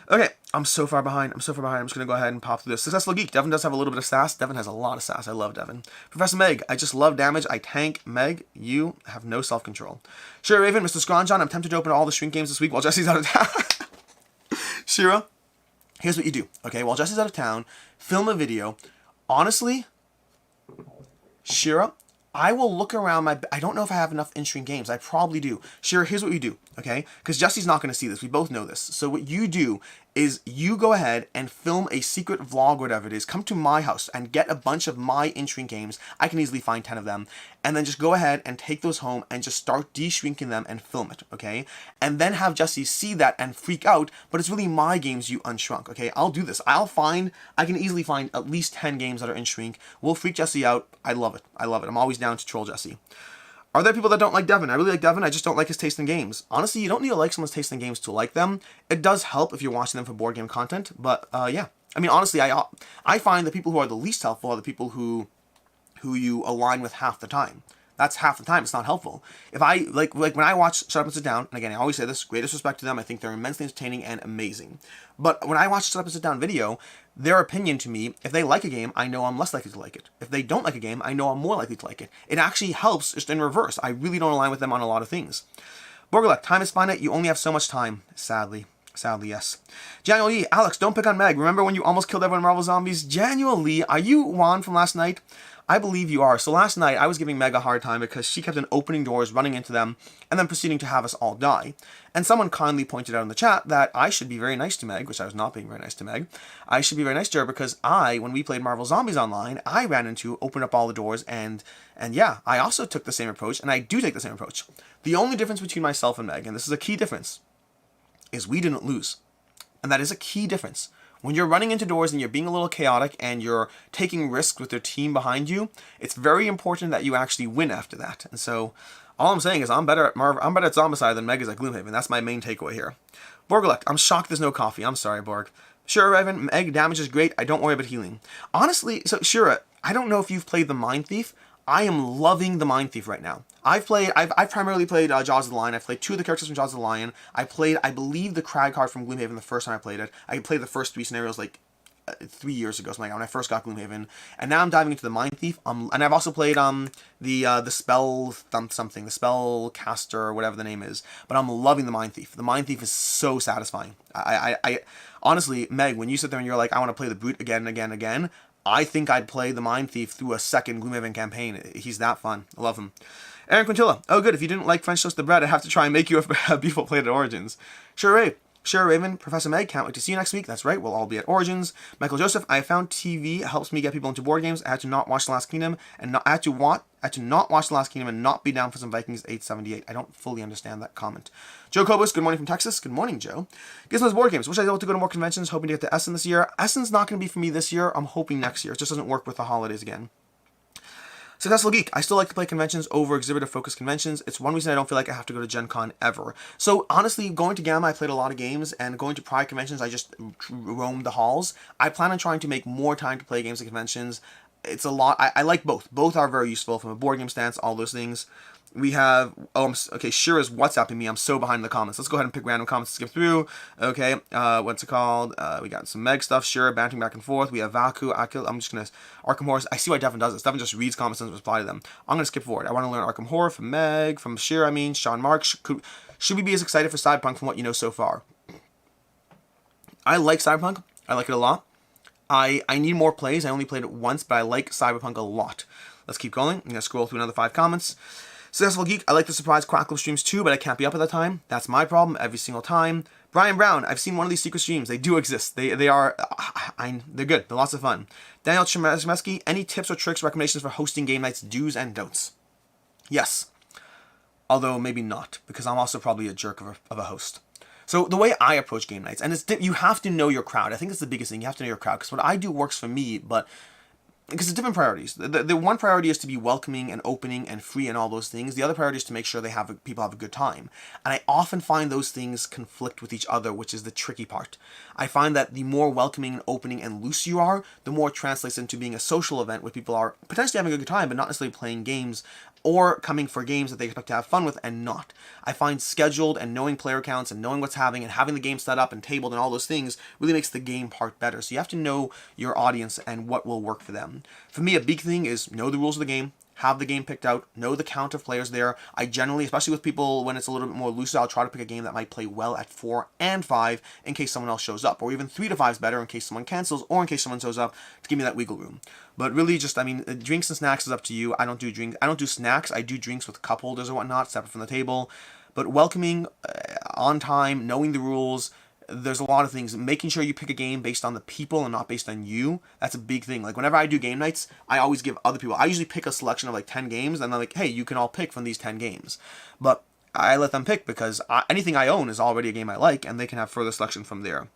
Okay, I'm so far behind. I'm just going to go ahead and pop through this. Successful Geek. Devin does have a little bit of sass. Devin has a lot of sass. I love Devin. Professor Meg. I just love damage. I tank. Meg, you have no self-control. Shira Raven. Mr. Scronjon. I'm tempted to open all the Shrink games this week while Jesse's out of town. Shira, here's what you do. Okay, while Jesse's out of town, film a video. Honestly, Shira, I will look around I don't know if I have enough in-stream games. I probably do. Sure, here's what we do, okay? Because Jesse's not going to see this. We both know this. So what you do is you go ahead and film a secret vlog, whatever it is. Come to my house and get a bunch of my in-stream games. I can easily find 10 of them. And then just go ahead and take those home and just start de-shrinking them and film it, okay? And then have Jesse see that and freak out, but it's really my games you unshrunk, okay? I'll do this. I can easily find at least 10 games that are in shrink. We'll freak Jesse out. I love it. I'm always down to troll Jesse. Are there people that don't like Devin? I really like Devin. I just don't like his taste in games. Honestly, you don't need to like someone's taste in games to like them. It does help if you're watching them for board game content. But yeah, I mean, honestly, I find the people who are the least helpful are the people who you align with half the time. That's half the time. It's not helpful. If I like when I watch Shut Up and Sit Down, and again, I always say this, greatest respect to them. I think they're immensely entertaining and amazing. But when I watch Shut Up and Sit Down video, their opinion to me, if they like a game, I know I'm less likely to like it. If they don't like a game, I know I'm more likely to like it. It actually helps just in reverse. I really don't align with them on a lot of things. BoardGameCo, time is finite. You only have so much time. Sadly, yes. Januel Lee, Alex, don't pick on Meg. Remember when you almost killed everyone in Marvel Zombies? Januel Lee, are you Juan from last night? I believe you are. So last night, I was giving Meg a hard time because she kept on opening doors, running into them, and then proceeding to have us all die. And someone kindly pointed out in the chat that I should be very nice to Meg, which I was not being very nice to Meg. I should be very nice to her because when we played Marvel Zombies online, I ran into, opened up all the doors, and yeah, I also took the same approach, and I do take the same approach. The only difference between myself and Meg, and this is a key difference, is we didn't lose. And that is a key difference. When you're running into doors and you're being a little chaotic and you're taking risks with your team behind you, it's very important that you actually win after that. And so, all I'm saying is I'm better at Zombicide than Meg is at Gloomhaven. That's my main takeaway here. BoardGameCo, I'm shocked there's no coffee. I'm sorry, Borg. Sure, Evan, Meg, damage is great. I don't worry about healing. Honestly, so Shura, I don't know if you've played the Mind Thief. I am loving the Mind Thief right now. I've primarily played Jaws of the Lion. I've played 2 of the characters from Jaws of the Lion. I played, I believe, the Crag card from Gloomhaven the first time I played it. I played the first 3 scenarios like 3 years ago, something like that, when I first got Gloomhaven. And now I'm diving into the Mind Thief. And I've also played the Spell something, the Spell Caster, whatever the name is. But I'm loving the Mind Thief. The Mind Thief is so satisfying. I honestly, Meg, when you sit there and you're like, I want to play the Brute again and again and again, I think I'd play the Mind Thief through a second Gloomhaven campaign. He's that fun. I love him. Aaron Quintilla. Oh, good. If you didn't like French Toast the Bread, I'd have to try and make you a beautiful plate at Origins. Sure, Raven. Professor Meg. Can't wait to see you next week. That's right. We'll all be at Origins. Michael Joseph. I found TV helps me get people into board games. I had to not watch The Last Kingdom and not watch The Last Kingdom and not be down for some Vikings 878. I don't fully understand that comment. Joe Kobus, good morning from Texas. Good morning, Joe. Gizmo's Board Games. Wish I was able to go to more conventions, hoping to get to Essen this year. Essen's not going to be for me this year. I'm hoping next year. It just doesn't work with the holidays again. Successful Geek. I still like to play conventions over exhibitor-focused conventions. It's one reason I don't feel like I have to go to Gen Con ever. So, honestly, going to Gamma, I played a lot of games, and going to Pride conventions, I just roamed the halls. I plan on trying to make more time to play games at conventions. It's a lot. I like both. Both are very useful from a board game stance, all those things. We have, okay, Shira is WhatsApping me. I'm so behind in the comments. Let's go ahead and pick random comments to skip through. Okay, what's it called? We got some Meg stuff, Shira, bantering back and forth. We have Vaku, Akil. I'm just going to, Arkham Horror. I see why Devin does this. Devin just reads comments and reply to them. I'm going to skip forward. I want to learn Arkham Horror from Meg, from Shira, Sean Mark. Should we be as excited for Cyberpunk from what you know so far? I like Cyberpunk. I like it a lot. I need more plays. I only played it once, but I like Cyberpunk a lot. Let's keep going. I'm going to scroll through another 5 comments. Successful Geek, I like the surprise Crackle streams too, but I can't be up at the time. That's my problem every single time. Brian Brown, I've seen one of these secret streams. They do exist. They're good. They're lots of fun. Daniel Chemesky, any tips or tricks, recommendations for hosting game nights, do's and don'ts? Yes. Although maybe not, because I'm also probably a jerk of a host. So the way I approach game nights, and you have to know your crowd. I think that's the biggest thing. You have to know your crowd, because what I do works for me, but because it's different priorities. The one priority is to be welcoming and opening and free and all those things. The other priority is to make sure people have a good time. And I often find those things conflict with each other, which is the tricky part. I find that the more welcoming and opening and loose you are, the more it translates into being a social event where people are potentially having a good time, but not necessarily playing games or coming for games that they expect to have fun with and not. I find scheduled and knowing player counts and knowing what's happening and having the game set up and tabled and all those things really makes the game part better. So you have to know your audience and what will work for them. For me, a big thing is know the rules of the game, have the game picked out, know the count of players there. I generally, especially with people when it's a little bit more loose, I'll try to pick a game that might play well at 4 and 5 in case someone else shows up, or even 3 to 5 is better in case someone cancels or in case someone shows up to give me that wiggle room. But really just, drinks and snacks is up to you. I don't do snacks. I do drinks with cup holders or whatnot, separate from the table. But welcoming, on time, knowing the rules, there's a lot of things. Making sure you pick a game based on the people and not based on you. That's a big thing. Like whenever I do game nights, I always give other people, I usually pick a selection of like 10 games and they're like, hey, you can all pick from these 10 games. But I let them pick because anything I own is already a game I like and they can have further selection from there.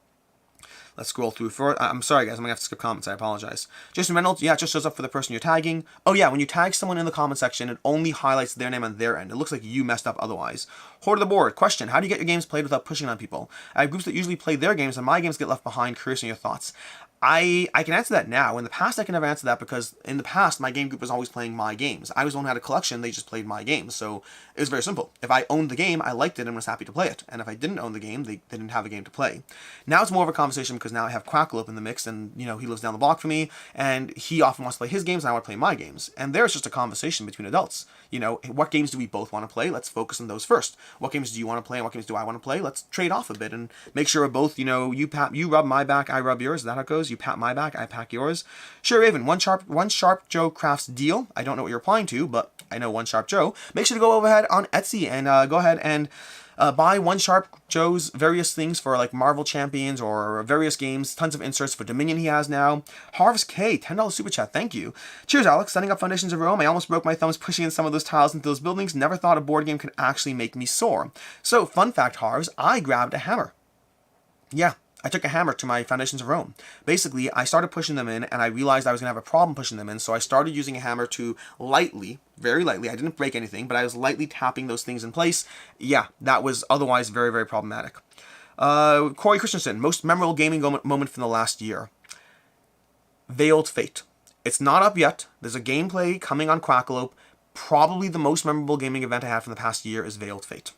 Let's scroll through for it. I'm sorry guys, I'm gonna have to skip comments, I apologize. Jason Reynolds, yeah, it just shows up for the person you're tagging. Oh yeah, when you tag someone in the comment section, it only highlights their name on their end. It looks like you messed up otherwise. Horde of the Board, question, how do you get your games played without pushing on people? I have groups that usually play their games and my games get left behind. Curious on your thoughts. I can answer that now. In the past, I can never answer that because in the past, my game group was always playing my games. I was the one who had a collection, they just played my games. So it was very simple. If I owned the game, I liked it and was happy to play it. And if I didn't own the game, they didn't have a game to play. Now it's more of a conversation because now I have Crackle up in the mix and, he lives down the block from me and he often wants to play his games and I want to play my games. And there's just a conversation between adults. What games do we both want to play? Let's focus on those first. What games do you want to play and what games do I want to play? Let's trade off a bit and make sure we're both, you rub my back, I rub yours. Is that how it goes? You pat my back, I pack yours. Sure, Raven, one sharp Joe crafts deal. I don't know what you're applying to, but I know One Sharp Joe. Make sure to go ahead on Etsy and go ahead and buy One Sharp Joe's various things for like Marvel Champions or various games. Tons of inserts for Dominion he has now. Harvest K, $10 super chat, thank you. Cheers, Alex. Setting up foundations of Rome. I almost broke my thumbs pushing in some of those tiles into those buildings. Never thought a board game could actually make me sore. So, fun fact, Harvs, I grabbed a hammer. Yeah. I took a hammer to my foundations of Rome. Basically, I started pushing them in, and I realized I was going to have a problem pushing them in, so I started using a hammer to lightly, very lightly, I didn't break anything, but I was lightly tapping those things in place. Yeah, that was otherwise very, very problematic. Corey Christensen, most memorable gaming moment from the last year. Veiled Fate. It's not up yet. There's a gameplay coming on Crackalope. Probably the most memorable gaming event I had from the past year is Veiled Fate.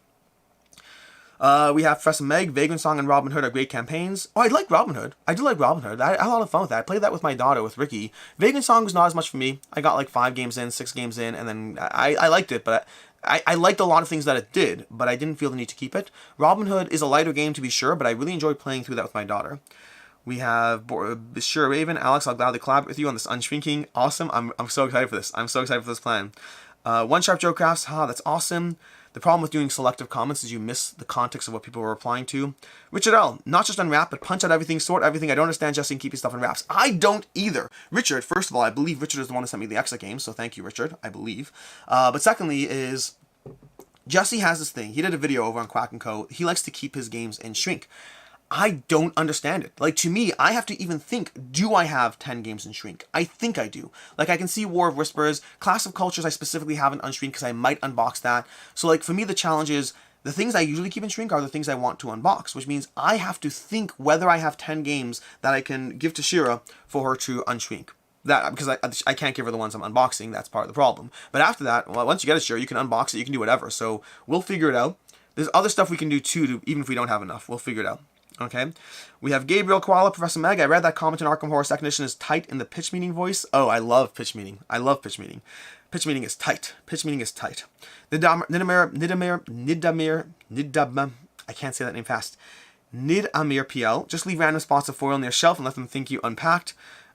We have Professor Meg, Vagrant Song, and Robin Hood are great campaigns. Oh, I like Robin Hood. I do like Robin Hood. I had a lot of fun with that. I played that with my daughter, with Ricky. Vagrant Song was not as much for me. I got like 5 games in, 6 games in, and then I liked it, but I liked a lot of things that it did, but I didn't feel the need to keep it. Robin Hood is a lighter game to be sure, but I really enjoyed playing through that with my daughter. We have Sure Raven. Alex, I'll gladly collaborate with you on this unshrinking. Awesome. I'm so excited for this. I'm so excited for this plan. One Sharp Joe Crafts. That's awesome. The problem with doing selective comments is you miss the context of what people were replying to. Richard L., not just unwrap, but punch out everything, sort everything. I don't understand Jesse and keeping stuff in wraps. I don't either. Richard, first of all, I believe Richard is the one who sent me the exit game, so thank you, Richard, I believe. But secondly is, Jesse has this thing. He did a video over on Quack & Co. He likes to keep his games in shrink. I don't understand it. Like, to me, I have to even think, do I have 10 games in shrink? I think I do. Like, I can see War of Whispers. Class of Cultures I specifically haven't unshrink because I might unbox that. So, like, for me, the challenge is, the things I usually keep in shrink are the things I want to unbox, which means I have to think whether I have 10 games that I can give to Shira for her to unshrink. That, because I can't give her the ones I'm unboxing, that's part of the problem. But after that, well, once you get a Shira, you can unbox it, you can do whatever. So, we'll figure it out. There's other stuff we can do too, even if we don't have enough. We'll figure it out. Okay, we have Gabriel Koala, Professor Meg. I read that comment in Arkham Horror Second Edition is tight in the pitch meeting voice. Oh, I love pitch meeting. I love pitch meeting. Pitch meeting is tight. Pitch meeting is tight. Nidamir, I can't say that name fast. Nidamir PL. Just leave random spots of foil near shelf and let them think you unpacked.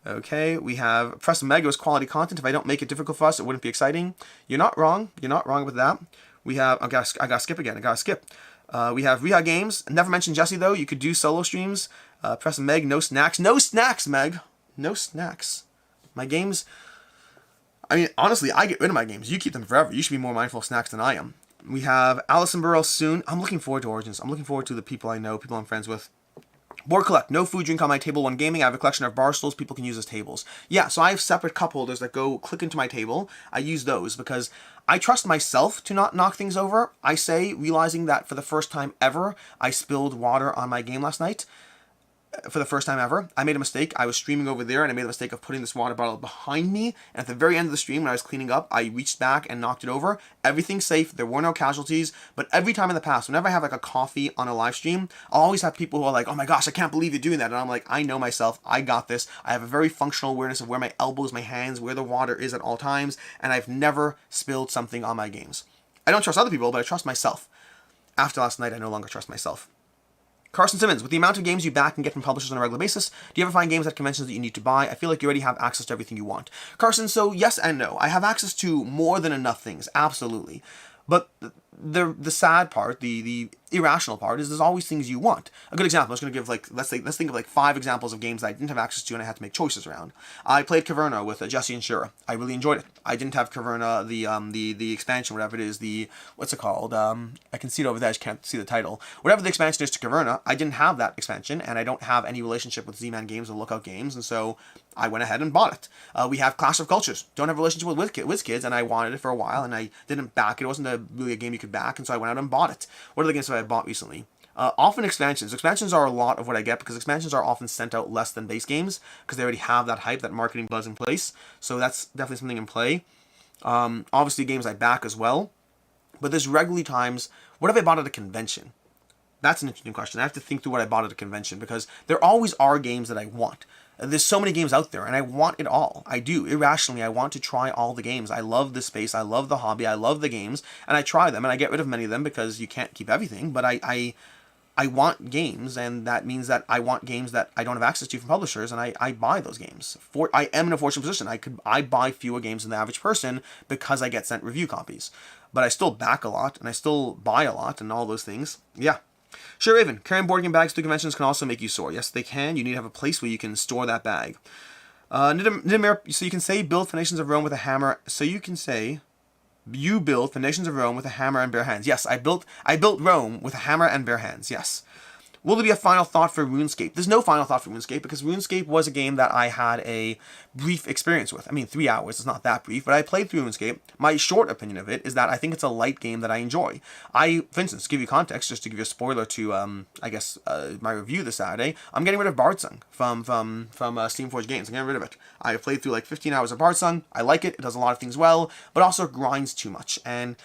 Okay, we have Press Mega is quality content. If I don't make it difficult for us, it wouldn't be exciting. You're not wrong. You're not wrong with that. We have, I gotta skip again. I gotta skip. We have Reha Games. Never mentioned Jesse though. You could do solo streams. Press Meg, no snacks. No snacks, Meg. No snacks. My games, I mean, honestly, I get rid of my games. You keep them forever. You should be more mindful of snacks than I am. We have Allison Burrell soon. I'm looking forward to Origins. I'm looking forward to the people I know, people I'm friends with. Board collect. No food, drink on my table when gaming. I have a collection of bar stools people can use as tables. Yeah, so I have separate cup holders that go click into my table. I use those because I trust myself to not knock things over. I say, realizing that for the first time ever, I spilled water on my game last night. For the first time ever, I made a mistake. I was streaming over there and I made the mistake of putting this water bottle behind me. And at the very end of the stream, when I was cleaning up, I reached back and knocked it over. Everything's safe. There were no casualties. But every time in the past, whenever I have like a coffee on a live stream, I'll always have people who are like, oh my gosh, I can't believe you're doing that. And I'm like, I know myself. I got this. I have a very functional awareness of where my elbows, my hands, where the water is at all times. And I've never spilled something on my games. I don't trust other people, but I trust myself. After last night, I no longer trust myself. Carson Simmons, with the amount of games you back and get from publishers on a regular basis, do you ever find games at conventions that you need to buy? I feel like you already have access to everything you want. Carson, so yes and no. I have access to more than enough things, absolutely. But the sad part, the irrational part, is there's always things you want. A good example, I'm just going to give let's think of like 5 examples of games that I didn't have access to and I had to make choices around. I played Caverna with Jesse and Shira. I really enjoyed it. I didn't have Caverna, the expansion, whatever it is, what's it called? I can see it over there, I just can't see the title. Whatever the expansion is to Caverna, I didn't have that expansion, and I don't have any relationship with Z-Man Games or Lookout Games, and so I went ahead and bought it. We have Clash of Cultures. Don't have a relationship with WizKids, and I wanted it for a while, and I didn't back it. It wasn't really a game you could back, and so I went out and bought it. What are the games that I bought recently? Often expansions. Expansions are a lot of what I get because expansions are often sent out less than base games because they already have that hype, that marketing buzz in place. So that's definitely something in play. Obviously games I back as well. But there's regularly times, what have I bought at a convention? That's an interesting question. I have to think through what I bought at a convention because there always are games that I want. There's so many games out there and I want it all. I do. Irrationally, I want to try all the games. I love the space. I love the hobby. I love the games and I try them and I get rid of many of them because you can't keep everything. But I want games, and that means that I want games that I don't have access to from publishers, and I buy those games. I am in a fortunate position. I buy fewer games than the average person because I get sent review copies. But I still back a lot, and I still buy a lot, and all those things. Yeah. Sure, Raven. Carrying board game bags to conventions can also make you sore. Yes, they can. You need to have a place where you can store that bag. Nidamir, so you can say build Foundations of Rome with a hammer. So you can say you build Foundations of Rome with a hammer and bare hands. Yes, I built Rome with a hammer and bare hands. Yes. Will there be a final thought for RuneScape? There's no final thought for RuneScape because RuneScape was a game that I had a brief experience with. I mean, 3 hours is not that brief, but I played through RuneScape. My short opinion of it is that I think it's a light game that I enjoy. For instance, to give you context, just to give you a spoiler to, my review this Saturday, I'm getting rid of Bardsung from Steamforged Games. I'm getting rid of it. I played through like 15 hours of Bardsung. I like it. It does a lot of things well, but also grinds too much, and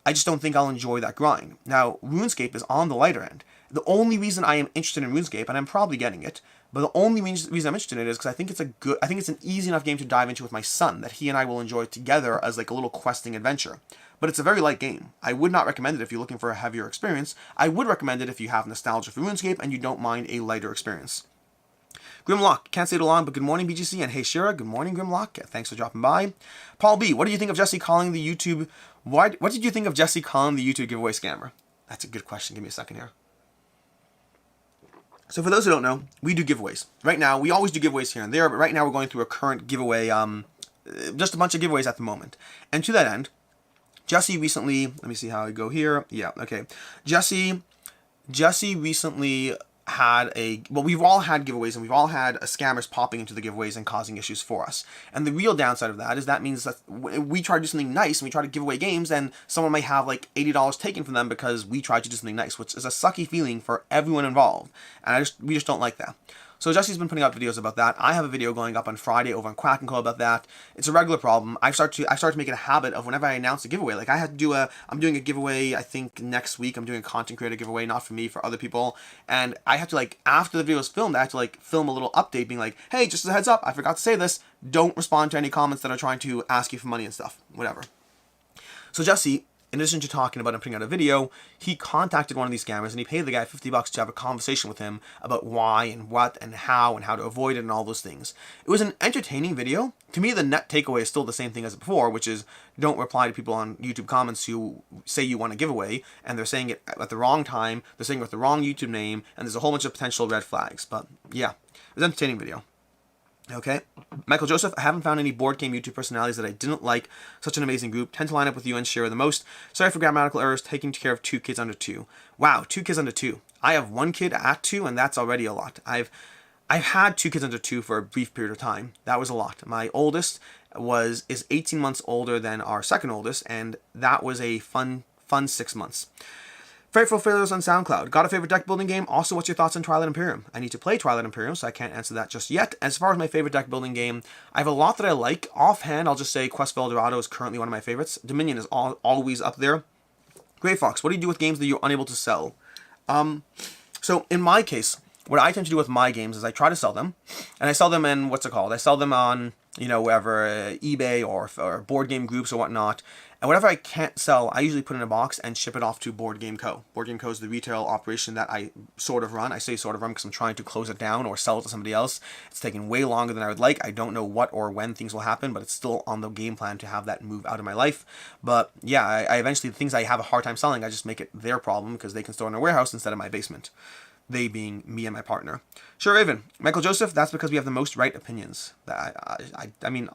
I just don't think I'll enjoy that grind. Now, RuneScape is on the lighter end. The only reason I am interested in RuneScape, and I'm probably getting it, but the only reason I'm interested in it is because I think it's an easy enough game to dive into with my son that he and I will enjoy together as like a little questing adventure. But it's a very light game. I would not recommend it if you're looking for a heavier experience. I would recommend it if you have nostalgia for RuneScape and you don't mind a lighter experience. Grimlock, can't say it long, but good morning, BGC, and hey, Shira, good morning, Grimlock. Thanks for dropping by. Paul B, what do you think of Jesse calling the YouTube... What did you think of Jesse calling the YouTube giveaway scammer? That's a good question. Give me a second here. So for those who don't know, we do giveaways. Right now, we always do giveaways here and there, but right now we're going through a current giveaway, just a bunch of giveaways at the moment. And to that end, Jesse recently... Let me see how I go here. Yeah, okay. Jesse recently had we've all had giveaways and we've all had scammers popping into the giveaways and causing issues for us. And the real downside of that is that means that we try to do something nice and we try to give away games and someone might have like $80 taken from them because we tried to do something nice, which is a sucky feeling for everyone involved. And we just don't like that. So Jesse's been putting out videos about that. I have a video going up on Friday over on Quack and Co about that. It's a regular problem. I started to make it a habit of whenever I announce a giveaway. Like I had to do I'm doing a giveaway, I think next week. I'm doing a content creator giveaway, not for me, for other people. And I have to like, after the video is filmed, I have to like film a little update being like, hey, just as a heads up, I forgot to say this. Don't respond to any comments that are trying to ask you for money and stuff, whatever. So Jesse in addition to talking about and putting out a video, he contacted one of these scammers and he paid the guy $50 to have a conversation with him about why and what and how to avoid it and all those things. It was an entertaining video. To me, the net takeaway is still the same thing as before, which is don't reply to people on YouTube comments who say you want a giveaway and they're saying it at the wrong time, they're saying it with the wrong YouTube name, and there's a whole bunch of potential red flags. But yeah, it was an entertaining video. Okay, Michael Joseph, I haven't found any board game YouTube personalities that I didn't like. Such an amazing group. Tend to line up with you and share the most. Sorry for grammatical errors. Taking care of 2 kids under 2. Wow, 2 kids under 2. I have 1 kid at 2, and that's already a lot. I've had 2 kids under 2 for a brief period of time. That was a lot. My oldest is 18 months older than our second oldest, and that was a fun 6 months. Frightful Failures on SoundCloud. Got a favorite deck building game? Also, what's your thoughts on Twilight Imperium? I need to play Twilight Imperium, so I can't answer that just yet. As far as my favorite deck building game, I have a lot that I like. Offhand, I'll just say Quest for El Dorado is currently one of my favorites. Dominion is always up there. Grey Fox, what do you do with games that you're unable to sell? So in my case, what I tend to do with my games is I try to sell them, and I sell them in, I sell them on, wherever, eBay or board game groups or whatnot. And whatever I can't sell, I usually put in a box and ship it off to BoardGameCo. BoardGameCo is the retail operation that I sort of run. I say sort of run because I'm trying to close it down or sell it to somebody else. It's taking way longer than I would like. I don't know what or when things will happen, but it's still on the game plan to have that move out of my life. But yeah, I eventually, the things I have a hard time selling, I just make it their problem because they can store in a warehouse instead of my basement. They being me and my partner. Sure, Raven. Michael Joseph, that's because we have the most right opinions. I mean,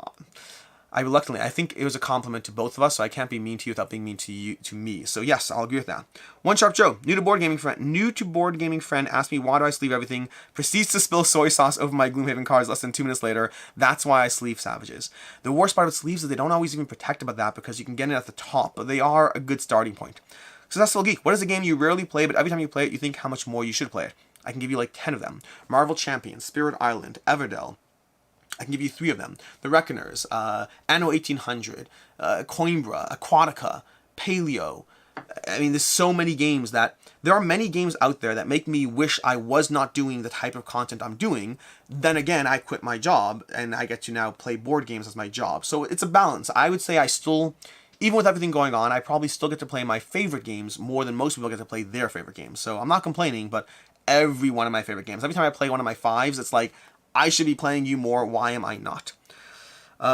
I reluctantly, I think it was a compliment to both of us, so I can't be mean to you without being mean to me. So yes, I'll agree with that. One Sharp Joe, new to board gaming friend asked me why do I sleeve everything, proceeds to spill soy sauce over my Gloomhaven cards less than 2 minutes later. That's why I sleeve Savages. The worst part of sleeves is they don't always even protect about that because you can get it at the top, but they are a good starting point. Successful Geek, what is a game you rarely play, but every time you play it, you think how much more you should play it? I can give you like 10 of them. Marvel Champions, Spirit Island, Everdell. I can give you 3 of them. The Reckoners, Anno 1800, Coimbra, Aquatica, Paleo. I mean, there's so many games that... There are many games out there that make me wish I was not doing the type of content I'm doing. Then again, I quit my job, and I get to now play board games as my job. So it's a balance. I would say I still... Even with everything going on, I probably still get to play my favorite games more than most people get to play their favorite games. So I'm not complaining, but every one of my favorite games. Every time I play one of my 5s, it's like, I should be playing you more. Why am I not?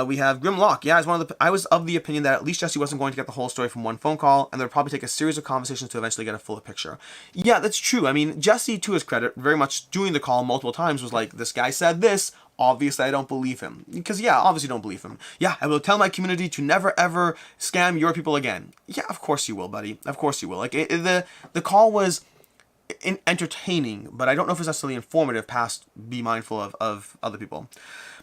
We have Grimlock. Yeah, I was of the opinion that at least Jesse wasn't going to get the whole story from one phone call, and they'd probably take a series of conversations to eventually get a fuller picture. Yeah, that's true. I mean, Jesse, to his credit, very much doing the call multiple times was like, this guy said this. Obviously, I don't believe him. Because, yeah, obviously don't believe him. Yeah, I will tell my community to never, ever scam your people again. Yeah, of course you will, buddy. Of course you will. Like, the call was entertaining, but I don't know if it's necessarily informative past be mindful of other people.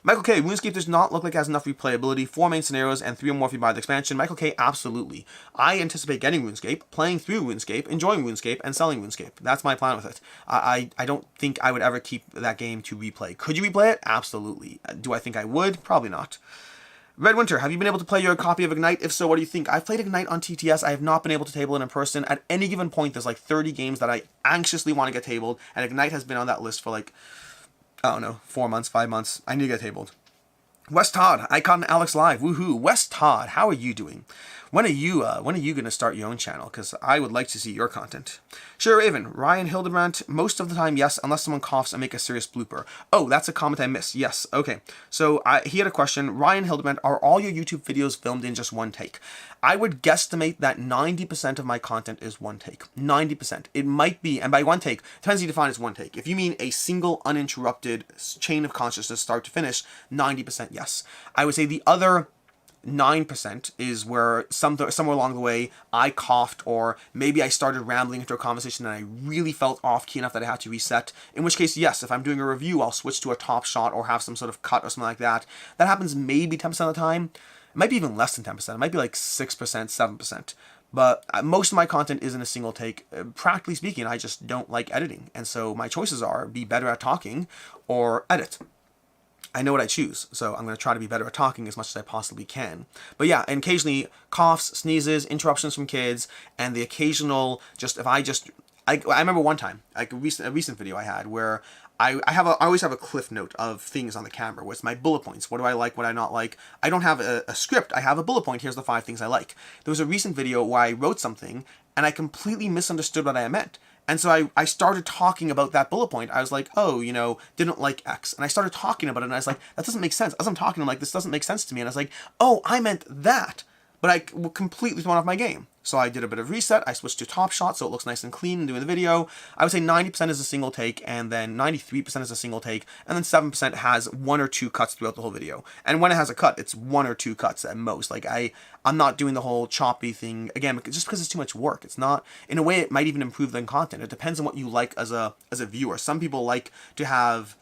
Michael K. RuneScape does not look like it has enough replayability, 4 main scenarios, and 3 or more if you buy the expansion. Michael K. Absolutely. I anticipate getting RuneScape, playing through RuneScape, enjoying RuneScape, and selling RuneScape. That's my plan with it. I don't think I would ever keep that game to replay. Could you replay it? Absolutely. Do I think I would? Probably not. Red Winter, have you been able to play your copy of Ignite? If so, what do you think? I've played Ignite on TTS. I have not been able to table it in person. At any given point, there's like 30 games that I anxiously want to get tabled, and Ignite has been on that list for like, I don't know, 4 months, 5 months. I need to get tabled. West Todd, Icon and Alex Live, woohoo. West Todd, how are you doing? When are you going to start your own channel? Because I would like to see your content. Sure, Raven. Ryan Hildebrandt, most of the time, yes, unless someone coughs and make a serious blooper. Oh, that's a comment I missed. Yes, okay. So he had a question. Ryan Hildebrandt, are all your YouTube videos filmed in just one take? I would guesstimate that 90% of my content is one take. 90%. It might be, and by one take, depends how you define as one take. If you mean a single uninterrupted chain of consciousness start to finish, 90% yes. I would say the other 9% is where somewhere along the way I coughed, or maybe I started rambling into a conversation and I really felt off key enough that I had to reset. In which case, yes, if I'm doing a review, I'll switch to a top shot or have some sort of cut or something like that. That happens maybe 10% of the time. It might be even less than 10%. It might be like 6%, 7%. But most of my content is in a single take. Practically speaking, I just don't like editing. And so my choices are be better at talking or edit. I know what I choose, so I'm going to try to be better at talking as much as I possibly can. But yeah, and occasionally coughs, sneezes, interruptions from kids, and the occasional I remember one time, like a recent video I had where I always have a cliff note of things on the camera, where it's my bullet points. What do I like, what I not like? I don't have a script. I have a bullet point. Here's the 5 things I like. There was a recent video where I wrote something, and I completely misunderstood what I meant. And so I started talking about that bullet point. I was like, oh, you know, didn't like X. And I started talking about it, and I was like, that doesn't make sense. As I'm talking, I'm like, this doesn't make sense to me. And I was like, oh, I meant that. But I completely thrown off my game. So I did a bit of reset. I switched to Top Shot so it looks nice and clean and doing the video. I would say 90% is a single take, and then 93% is a single take, and then 7% has 1 or 2 cuts throughout the whole video. And when it has a cut, it's 1 or 2 cuts at most. Like I'm not doing the whole choppy thing again, just because it's too much work. It's not, in a way, it might even improve the content. It depends on what you like as a viewer. Some people like to have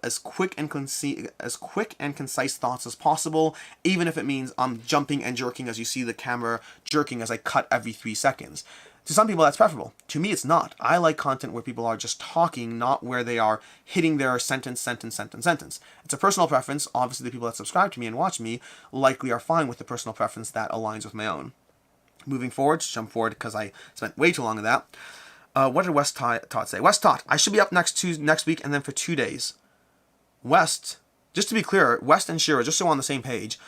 as quick and concise thoughts as possible, even if it means I'm jumping and jerking as you see the camera jerking as I cut every 3 seconds. To some people, that's preferable. To me, it's not. I like content where people are just talking, not where they are hitting their sentence. It's a personal preference. Obviously, the people that subscribe to me and watch me likely are fine with the personal preference that aligns with my own. Moving forward, jump forward because I spent way too long on that. What did West Todd say? West Todd, I should be up next week and then for 2 days. West, just to be clear, West and Shira, just so we're on the same page,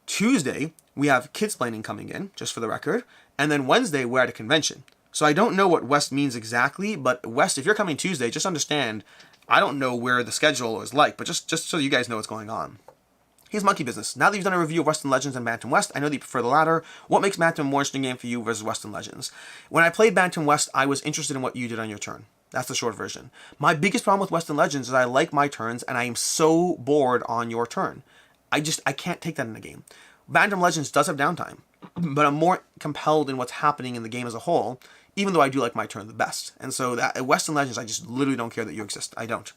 Tuesday, we have Kidsplaining coming in, just for the record, and then Wednesday, we're at a convention. So I don't know what West means exactly, but West, if you're coming Tuesday, just understand, I don't know where the schedule is like, but just so you guys know what's going on. Here's Monkey Business. Now that you've done a review of Western Legends and Bantam West, I know that you prefer the latter. What makes Bantam a more interesting game for you versus Western Legends? When I played Bantam West, I was interested in what you did on your turn. That's the short version. My biggest problem with Western Legends is I like my turns, and I am so bored on your turn. I can't take that in a game. Bantam Legends does have downtime, but I'm more compelled in what's happening in the game as a whole, even though I do like my turn the best. And so that Western Legends, I just literally don't care that you exist. I don't.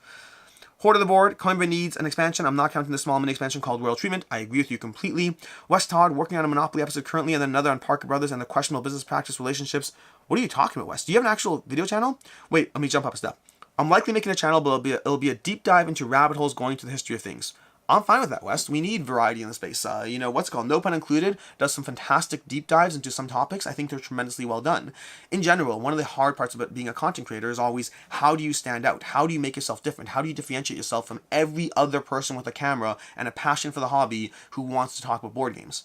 Horde of the Board, Coimbra needs an expansion. I'm not counting the small mini expansion called Royal Treatment. I agree with you completely. West Todd, working on a Monopoly episode currently, and then another on Parker Brothers and the questionable business practice relationships. What are you talking about, West? Do you have an actual video channel? Wait, let me jump up a step. I'm likely making a channel, but it'll be a deep dive into rabbit holes going to the history of things. I'm fine with that, West. We need variety in the space. You know, what's it called? No Pun Included does some fantastic deep dives into some topics. I think they're tremendously well done. In general, one of the hard parts about being a content creator is always, how do you stand out? How do you make yourself different? How do you differentiate yourself from every other person with a camera and a passion for the hobby who wants to talk about board games?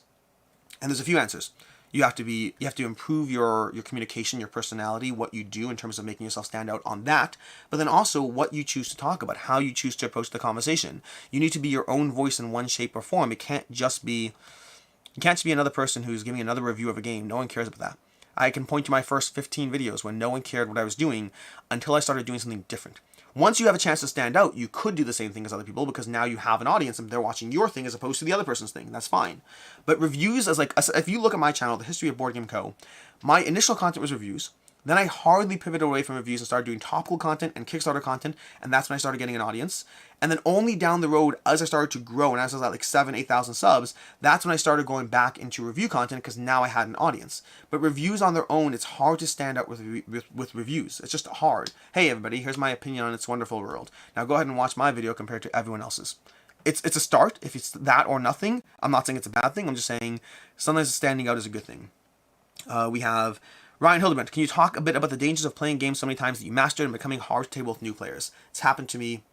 And there's a few answers. You have to improve your communication, your personality, what you do in terms of making yourself stand out on that, but then also what you choose to talk about, how you choose to approach the conversation. You need to be your own voice in one shape or form. It can't just be another person who's giving another review of a game. No one cares about that. I can point to my first 15 videos when no one cared what I was doing until I started doing something different. Once you have a chance to stand out, you could do the same thing as other people because now you have an audience and they're watching your thing as opposed to the other person's thing. That's fine. But reviews, if you look at my channel, the history of BoardGameCo, my initial content was reviews. Then I hardly pivoted away from reviews and started doing topical content and Kickstarter content, and that's when I started getting an audience. And then only down the road, as I started to grow, and as I was at like 8,000 subs, that's when I started going back into review content because now I had an audience. But reviews on their own, it's hard to stand out with reviews. It's just hard. Hey everybody, here's my opinion on It's Wonderful World. Now go ahead and watch my video compared to everyone else's. It's a start. If it's that or nothing, I'm not saying it's a bad thing. I'm just saying sometimes standing out is a good thing. We have Ryan Hildebrandt, can you talk a bit about the dangers of playing games so many times that you mastered and becoming hard to table with new players? It's happened to me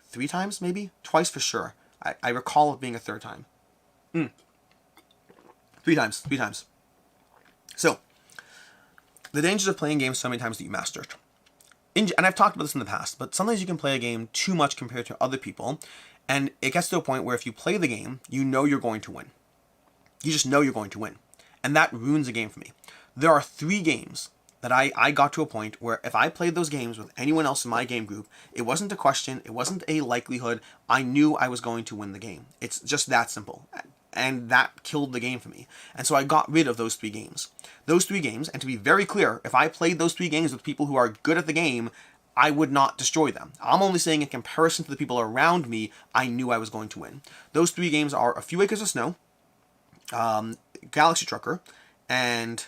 3 times, maybe? Twice for sure. I recall it being a 3rd time. 3 times. So, the dangers of playing games so many times that you mastered. And I've talked about this in the past, but sometimes you can play a game too much compared to other people, and it gets to a point where if you play the game, you know you're going to win. You just know you're going to win. And that ruins a game for me. There are 3 games that I got to a point where if I played those games with anyone else in my game group, it wasn't a question, it wasn't a likelihood, I knew I was going to win the game. It's just that simple. And that killed the game for me. And so I got rid of those 3 games. Those 3 games, and to be very clear, if I played those 3 games with people who are good at the game, I would not destroy them. I'm only saying in comparison to the people around me, I knew I was going to win. Those 3 games are A Few Acres of Snow, Galaxy Trucker, and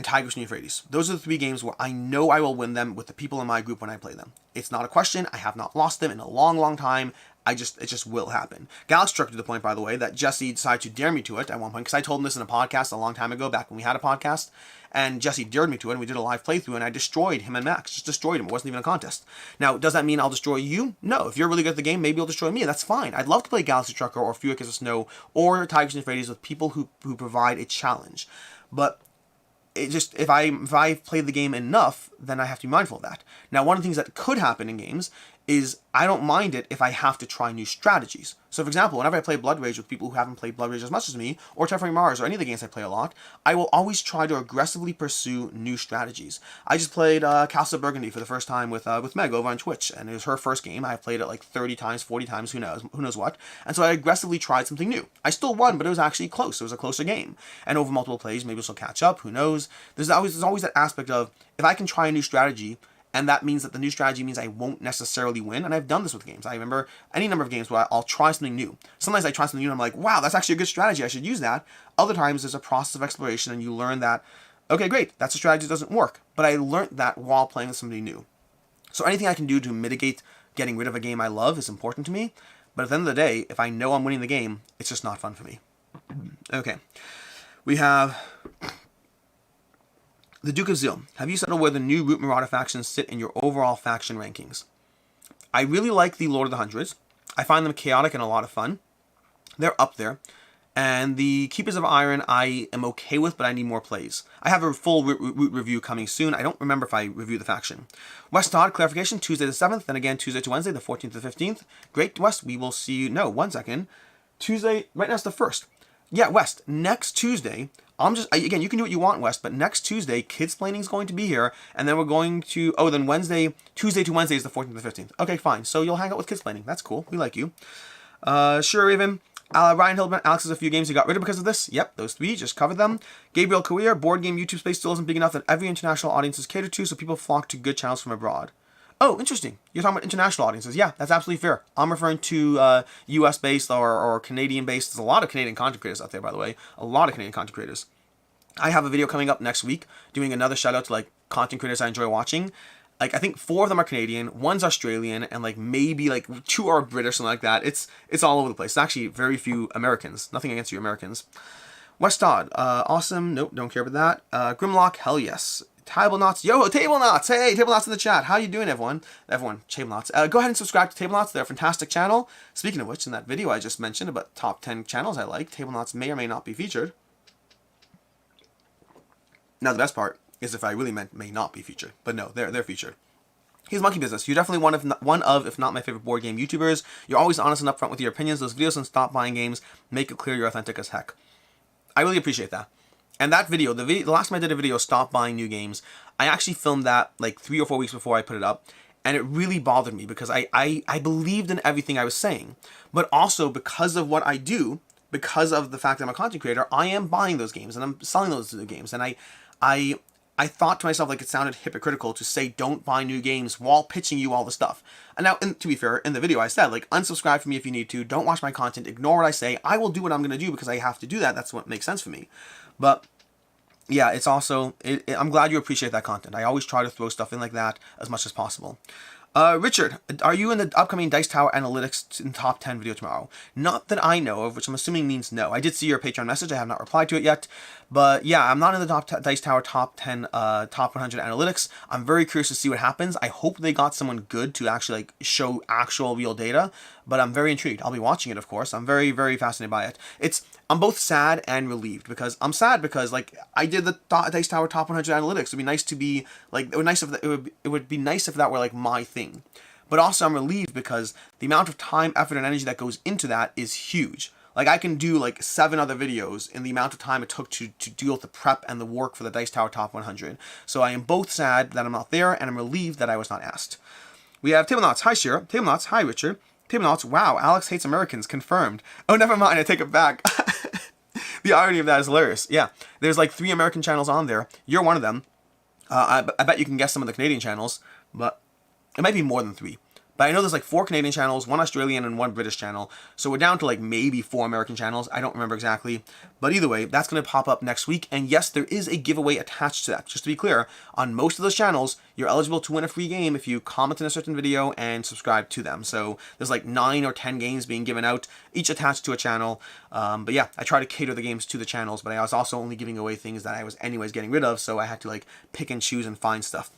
Tigris and Euphrates. Those are the 3 games where I know I will win them with the people in my group when I play them. It's not a question. I have not lost them in a long, long time. it just will happen. Galaxy Truck to the point, by the way, that Jesse decided to dare me to it at one point, because I told him this in a podcast a long time ago, back when we had a podcast, and Jesse dared me to it, and we did a live playthrough, and I destroyed him and Max. Just destroyed him. It wasn't even a contest. Now, does that mean I'll destroy you? No. If you're really good at the game, maybe you'll destroy me. That's fine. I'd love to play Galaxy Trucker or Few Acres of Snow or Tigers and Freddy's with people who provide a challenge. But it just, if I've played the game enough, then I have to be mindful of that. Now, one of the things that could happen in games is I don't mind it if I have to try new strategies. So, for example, whenever I play Blood Rage with people who haven't played Blood Rage as much as me, or Terraforming Mars, or any of the games I play a lot, I will always try to aggressively pursue new strategies. I just played Castle of Burgundy for the first time with Meg over on Twitch, and it was her first game. I played it like 30 times, 40 times, who knows what. And so I aggressively tried something new. I still won, but it was actually close. It was a closer game. And over multiple plays, maybe she'll catch up, who knows. There's always that aspect of, if I can try a new strategy, and that means that the new strategy means I won't necessarily win. And I've done this with games. I remember any number of games where I'll try something new. Sometimes I try something new and I'm like, wow, that's actually a good strategy. I should use that. Other times there's a process of exploration and you learn that, okay, great, that's a strategy that doesn't work. But I learned that while playing with somebody new. So anything I can do to mitigate getting rid of a game I love is important to me. But at the end of the day, if I know I'm winning the game, it's just not fun for me. Okay. We have the Duke of Zeal. Have you settled where the new Root Marauder factions sit in your overall faction rankings? I really like the Lord of the Hundreds. I find them chaotic and a lot of fun. They're up there. And the Keepers of Iron I am okay with, but I need more plays. I have a full Root review coming soon. I don't remember if I reviewed the faction. West Todd, clarification, Tuesday the 7th, then again Tuesday to Wednesday, the 14th to the 15th. Great, West, we will see you. No, 1 second. Tuesday, right now it's the 1st. Yeah, West, next Tuesday, again, you can do what you want, West, but next Tuesday, Kids Planning is going to be here, and then we're going to, then Tuesday to Wednesday is the 14th to the 15th. Okay, fine, so you'll hang out with Kids Planning. That's cool. We like you. Sure, Raven. Ryan Hildman, Alex has a few games he got rid of because of this. Yep, those 3, just covered them. Gabriel Career, board game YouTube space still isn't big enough that every international audience is catered to, so people flock to good channels from abroad. Oh, interesting. You're talking about international audiences. Yeah, that's absolutely fair. I'm referring to US-based or Canadian-based. There's a lot of Canadian content creators out there, by the way. A lot of Canadian content creators. I have a video coming up next week doing another shout-out to, content creators I enjoy watching. I think 4 of them are Canadian, 1's Australian, and, maybe, 2 are British, something like that. It's all over the place. It's actually very few Americans. Nothing against you Americans. West Todd, awesome. Nope, don't care about that. Grimlock, hell yes. Table Knots, yo, Table Knots, hey, Table Knots in the chat. How you doing, everyone? Table Knots. Go ahead and subscribe to Table Knots. They're a fantastic channel. Speaking of which, in that video I just mentioned about top 10 channels I like, Table Knots may or may not be featured. Now, the best part is if I really meant may not be featured, but no, they're featured. Here's Monkey Business. You're definitely one of, if not my favorite board game YouTubers. You're always honest and upfront with your opinions. Those videos on Stop Buying Games make it clear you're authentic as heck. I really appreciate that. And that video, the last time I did a video, Stop Buying New Games, I actually filmed that 3 or 4 weeks before I put it up. And it really bothered me because I believed in everything I was saying. But also because of what I do, because of the fact that I'm a content creator, I am buying those games and I'm selling those games. And I thought to myself it sounded hypocritical to say don't buy new games while pitching you all the stuff. And now, to be fair, in the video I said, unsubscribe from me if you need to, don't watch my content, ignore what I say, I will do what I'm going to do because I have to do that, that's what makes sense for me. But yeah, it's also, I'm glad you appreciate that content. I always try to throw stuff in like that as much as possible. Richard, are you in the upcoming Dice Tower Analytics in top 10 video tomorrow? Not that I know of, which I'm assuming means no. I did see your Patreon message. I have not replied to it yet. But yeah, I'm not in the Dice Tower top 10, top 100 analytics. I'm very curious to see what happens. I hope they got someone good to actually show actual real data. But I'm very intrigued. I'll be watching it, of course. I'm very, very fascinated by it. I'm both sad and relieved because I'm sad because I did the Dice Tower top 100 analytics. It'd be nice to be it would be nice if that were my thing. But also I'm relieved because the amount of time, effort, and energy that goes into that is huge. I can do 7 other videos in the amount of time it took to deal with the prep and the work for the Dice Tower top 100. So I am both sad that I'm not there and I'm relieved that I was not asked. We have Table Knots. Hi, Shira. Table Knots. Hi, Richard. Table Knots. Wow, Alex hates Americans. Confirmed. Oh, never mind. I take it back. The irony of that is hilarious. Yeah, there's 3 American channels on there. You're one of them. I bet you can guess some of the Canadian channels, but it might be more than 3. But I know there's like 4 Canadian channels, 1 Australian, and 1 British channel. So we're down to like maybe 4 American channels. I don't remember exactly. But either way, that's going to pop up next week. And yes, there is a giveaway attached to that. Just to be clear, on most of those channels, you're eligible to win a free game if you comment in a certain video and subscribe to them. So there's like 9 or 10 games being given out, each attached to a channel. But yeah, I try to cater the games to the channels, but I was also only giving away things that I was anyways getting rid of. So I had to like pick and choose and find stuff.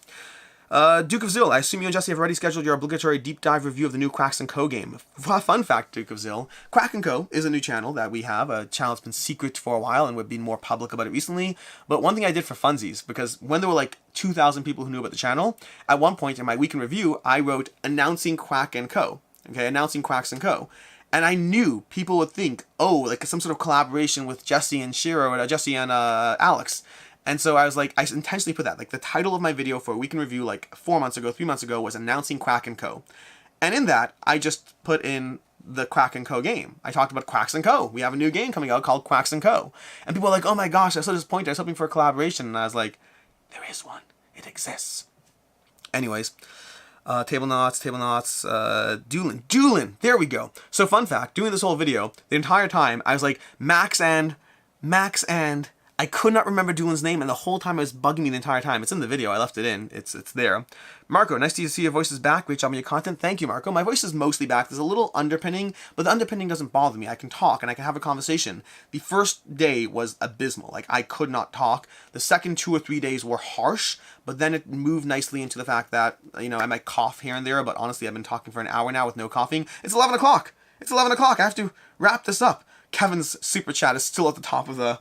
Duke of Zill, I assume you and Jesse have already scheduled your obligatory deep dive review of the new Quacks & Co. game. Fun fact, Duke of Zill, Quack & Co. is a new channel that we have, a channel that's been secret for a while, and we've been more public about it recently. But one thing I did for funsies, because when there were like 2,000 people who knew about the channel, at one point in my week in review, I wrote announcing Quack & Co. Okay, announcing Quacks & Co. And I knew people would think, oh, like some sort of collaboration with Jesse and Shiro, or Jesse and Alex. And so I was like, I intentionally put that, like the title of my video for a week in review like 4 months ago, 3 months ago was announcing Quack & Co. And in that, I just put in the Quack & Co. game. I talked about Quacks & Co. We have a new game coming out called Quacks & Co. And people were like, oh my gosh, I was so disappointed. I was hoping for a collaboration. And I was like, there is one. It exists. Anyways, Table Knots, Doolin. There we go. So fun fact, doing this whole video, the entire time, I was like, Max and... I could not remember Doolin's name, and the whole time it was bugging me the entire time. It's in the video. I left it in. It's there. Marco, nice to see your voice is back. Great job on your content. Thank you, Marco. My voice is mostly back. There's a little underpinning, but the underpinning doesn't bother me. I can talk, and I can have a conversation. The first day was abysmal. Like, I could not talk. The second 2 or 3 days were harsh, but then it moved nicely into the fact that, you know, I might cough here and there, but honestly, I've been talking for an hour now with no coughing. It's 11 o'clock. It's 11 o'clock. I have to wrap this up. Kevin's super chat is still at the top of the...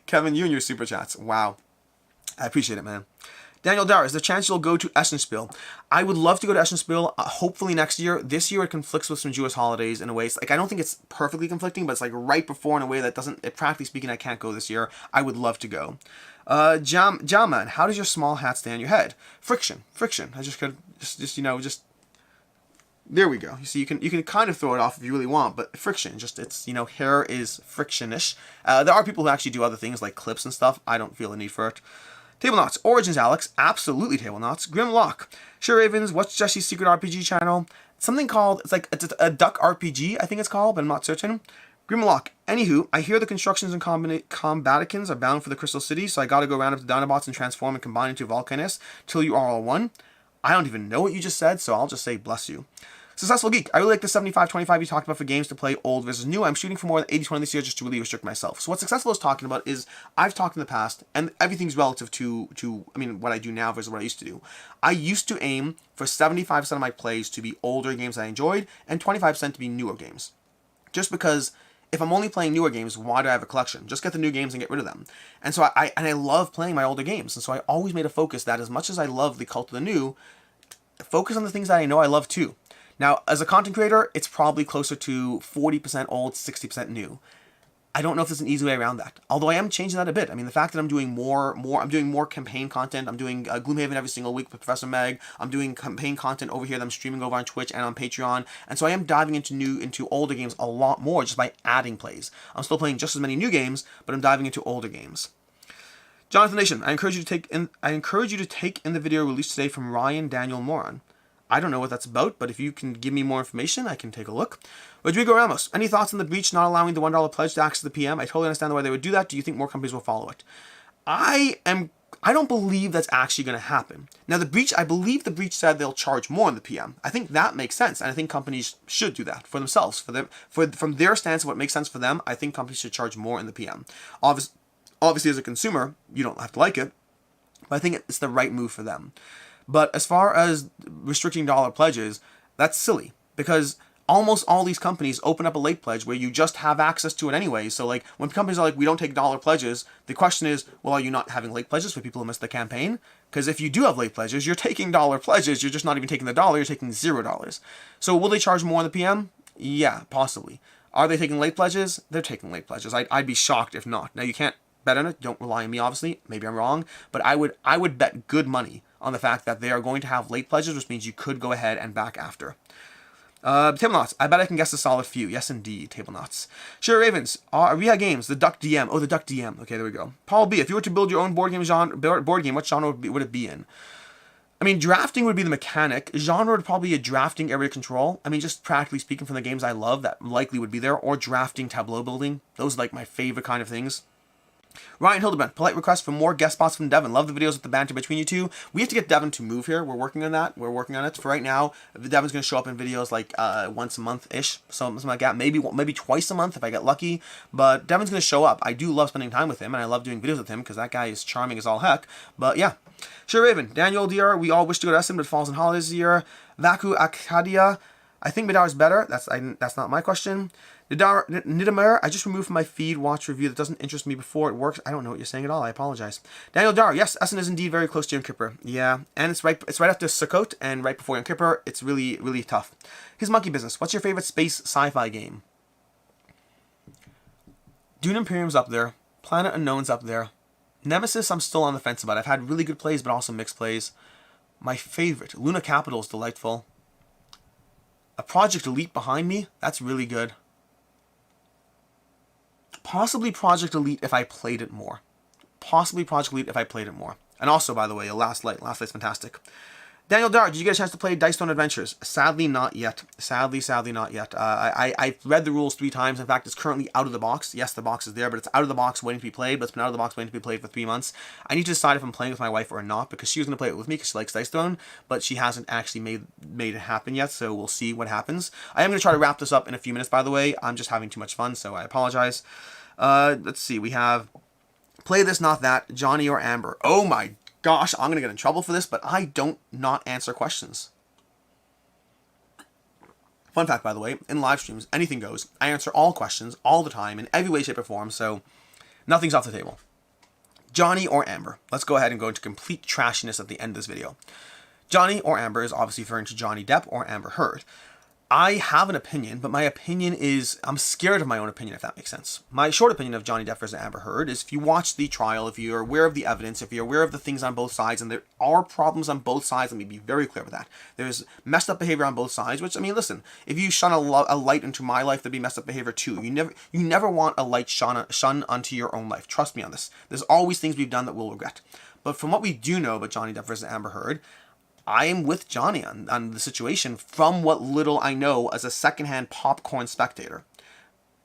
Kevin, you and your super chats. Wow. I appreciate it, man. Daniel Dara, is there a chance you'll go to Essenspiel? I would love to go to Essenspiel, hopefully next year. This year it conflicts with some Jewish holidays in a way. It's like, I don't think it's perfectly conflicting, but it's like right before in a way that doesn't, practically speaking, I can't go this year. I would love to go. Jaman, how does your small hat stay on your head? Friction. I just could, there we go. You see, you can kind of throw it off if you really want, but friction, just, it's, you know, hair is friction-ish. There are people who actually do other things like clips and stuff. I don't feel a need for it. Table Knots. Origins, Alex. Absolutely Table Knots. Grimlock. Sure Ravens. What's Jesse's secret RPG channel? Something called, it's a duck RPG, I think it's called, but I'm not certain. Grimlock. Anywho, I hear the constructions and combaticans are bound for the Crystal City, so I gotta go round up the Dinobots and transform and combine into Volcanus till you are all one. I don't even know what you just said, so I'll just say bless you. Successful Geek. I really like the 75-25 you talked about for games to play old versus new. I'm shooting for more than 80-20 this year just to really restrict myself. So what Successful is talking about is, I've talked in the past, and everything's relative to I mean, what I do now versus what I used to do. I used to aim for 75% of my plays to be older games I enjoyed, and 25% to be newer games. Just because if I'm only playing newer games, why do I have a collection? Just get the new games and get rid of them. And so I love playing my older games, and so I always made a focus that as much as I love the cult of the new, focus on the things that I know I love too. Now, as a content creator, it's probably closer to 40% old, 60% new. I don't know if there's an easy way around that. Although I am changing that a bit. I mean, the fact that I'm doing more campaign content. I'm doing Gloomhaven every single week with Professor Meg. I'm doing campaign content over here that I'm streaming over on Twitch and on Patreon. And so I am diving into older games a lot more just by adding plays. I'm still playing just as many new games, but I'm diving into older games. Jonathan Nation, I encourage you to take in the video released today from Ryan Daniel Moran. I don't know what that's about, but if you can give me more information, I can take a look. Rodrigo Ramos, any thoughts on the breach not allowing the $1 pledge to access the PM? I totally understand why they would do that. Do you think more companies will follow it? I don't believe that's actually going to happen. Now, I believe the breach said they'll charge more in the PM. I think that makes sense, and I think companies should do that for themselves. From their stance of what makes sense for them, I think companies should charge more in the PM. Obviously, as a consumer, you don't have to like it, but I think it's the right move for them. But as far as restricting dollar pledges, that's silly, because almost all these companies open up a late pledge where you just have access to it anyway. So like when companies are like, we don't take dollar pledges, the question is, well, are you not having late pledges for people who missed the campaign? Because if you do have late pledges, you're taking dollar pledges, you're just not even taking the dollar, you're taking $0. So will they charge more in the PM? Yeah, possibly. Are they taking late pledges? They're taking late pledges. I'd be shocked if not. Now you can't bet on it, don't rely on me obviously, maybe I'm wrong, but I would bet good money on the fact that they are going to have late pledges, which means you could go ahead and back after. Table Knots, I bet I can guess a solid few. Yes, indeed, Table Knots. Sure Ravens, Reha Games, the Duck DM. Oh, the Duck DM. Okay, there we go. Paul B, if you were to build your own board game, what genre would it be in? I mean, drafting would be the mechanic. Genre would probably be a drafting area control. I mean, just practically speaking from the games I love, that likely would be there. Or drafting tableau building. Those are like my favorite kind of things. Ryan Hildebrand, polite request for more guest spots from Devin. Love the videos with the banter between you two. We have to get Devin to move here. We're working on that. We're working on it. For right now, Devin's going to show up in videos like once a month-ish, something like that. Maybe twice a month if I get lucky. But Devin's going to show up. I do love spending time with him, and I love doing videos with him because that guy is charming as all heck. But yeah. Sure Raven, Daniel DR, we all wish to go to Essen, but falls on holidays this year. Vaku Akadia, I think Midar is better. That's not my question. Nidamir, I just removed from my feed watch review that doesn't interest me before it works. I don't know what you're saying at all. I apologize. Daniel Dar, yes, Essen is indeed very close to Yom Kippur. Yeah, and it's right after Sukkot and right before Yom Kippur. It's really, really tough. His monkey business. What's your favorite space sci-fi game? Dune Imperium's up there. Planet Unknown's up there. Nemesis, I'm still on the fence about. I've had really good plays, but also mixed plays. My favorite, Luna Capital, is delightful. A Project Elite behind me, that's really good. Possibly Project Elite if I played it more. And also, by the way, Last Light's fantastic. Daniel Dar, did you get a chance to play Dice Stone Adventures? Sadly, not yet. Sadly not yet. I've read the rules 3 times. In fact, it's currently out of the box. Yes, the box is there, but it's out of the box waiting to be played. But it's been out of the box waiting to be played for 3 months. I need to decide if I'm playing with my wife or not, because she was going to play it with me because she likes Dice Stone, but she hasn't actually made it happen yet, so we'll see what happens. I am going to try to wrap this up in a few minutes, by the way. I'm just having too much fun, so I apologize. Let's see. We have Play This, Not That, Johnny or Amber. Oh my gosh, I'm going to get in trouble for this, but I don't not answer questions. Fun fact, by the way, in live streams, anything goes. I answer all questions all the time in every way, shape, or form, so nothing's off the table. Johnny or Amber? Let's go ahead and go into complete trashiness at the end of this video. Johnny or Amber is obviously referring to Johnny Depp or Amber Heard. I have an opinion, but my opinion is, I'm scared of my own opinion, if that makes sense. My short opinion of Johnny Depp versus Amber Heard is, if you watch the trial, if you're aware of the evidence, if you're aware of the things on both sides, and there are problems on both sides, let me be very clear with that. There's messed up behavior on both sides, which, I mean, listen, if you shun a light into my life, there'd be messed up behavior too. You never want a light shun onto your own life. Trust me on this. There's always things we've done that we'll regret. But from what we do know about Johnny Depp versus Amber Heard, I am with Johnny on the situation from what little I know as a secondhand popcorn spectator.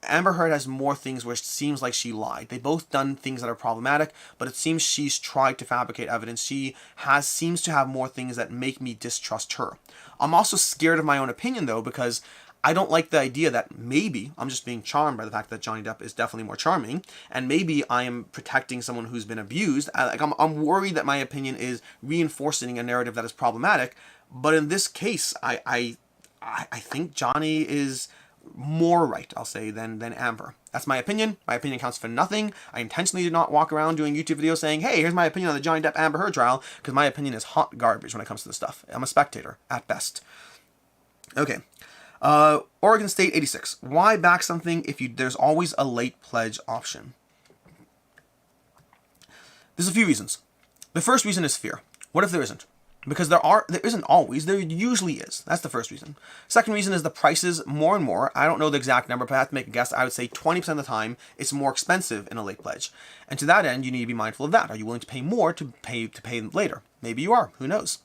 Amber Heard has more things where it seems like she lied. They both done things that are problematic, but it seems she's tried to fabricate evidence. She seems to have more things that make me distrust her. I'm also scared of my own opinion, though, because I don't like the idea that maybe I'm just being charmed by the fact that Johnny Depp is definitely more charming, and maybe I am protecting someone who's been abused. I'm worried that my opinion is reinforcing a narrative that is problematic, but in this case, I think Johnny is more right, I'll say, than Amber. That's my opinion. My opinion counts for nothing. I intentionally did not walk around doing YouTube videos saying, hey, here's my opinion on the Johnny Depp Amber Heard trial, because my opinion is hot garbage when it comes to this stuff. I'm a spectator, at best. Okay. Oregon State 86. Why back something if there's always a late pledge option? There's a few reasons. The first reason is fear. What if there isn't? Because there isn't always, there usually is. That's the first reason. Second reason is the prices more and more. I don't know the exact number, but I have to make a guess. I would say 20% of the time it's more expensive in a late pledge. And to that end, you need to be mindful of that. Are you willing to pay more to pay later? Maybe you are. Who knows?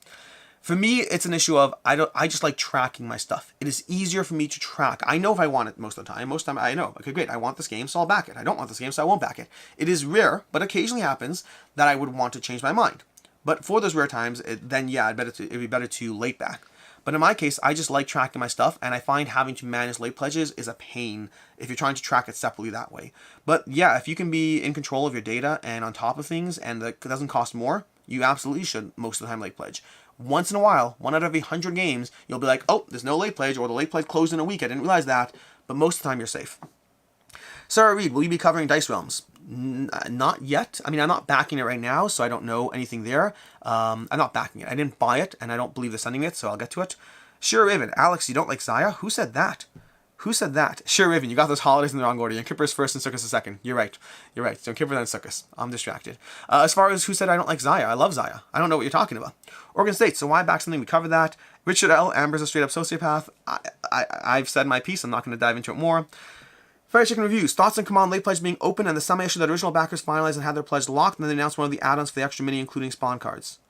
For me, it's an issue of, I just like tracking my stuff. It is easier for me to track. I know if I want it most of the time. Most of the time I know, okay, great, I want this game, so I'll back it. I don't want this game, so I won't back it. It is rare, but occasionally happens that I would want to change my mind. But for those rare times, then yeah, it'd be better to late back. But in my case, I just like tracking my stuff, and I find having to manage late pledges is a pain if you're trying to track it separately that way. But yeah, if you can be in control of your data and on top of things, and it doesn't cost more, you absolutely should most of the time late pledge. Once in a while, 1 out of every 100 games, you'll be like, oh, there's no late pledge, or the late pledge closed in a week, I didn't realize that. But most of the time, you're safe. Sarah Reed, will you be covering Dice Realms? Not yet. I mean, I'm not backing it right now, so I don't know anything there. I'm not backing it. I didn't buy it, and I don't believe they're sending it, so I'll get to it. Sure, Raven. Alex, you don't like Zaya? Who said that? Who said that? Sure, Raven, you got those holidays in the wrong order. Yom Kippur is first and Sukkot is second. You're right. You're right. So Yom Kippur then Sukkot. I'm distracted. As far as who said I don't like Zaya, I love Zaya. I don't know what you're talking about. Oregon State, so why back something? We covered that. Richard L. Amber's a straight-up sociopath. I've said my piece. I'm not going to dive into it more. Fire Chicken Reviews. Thoughts on Command late pledge being open and the semi-issue that original backers finalized and had their pledge locked, and then they announced one of the add-ons for the extra mini, including spawn cards.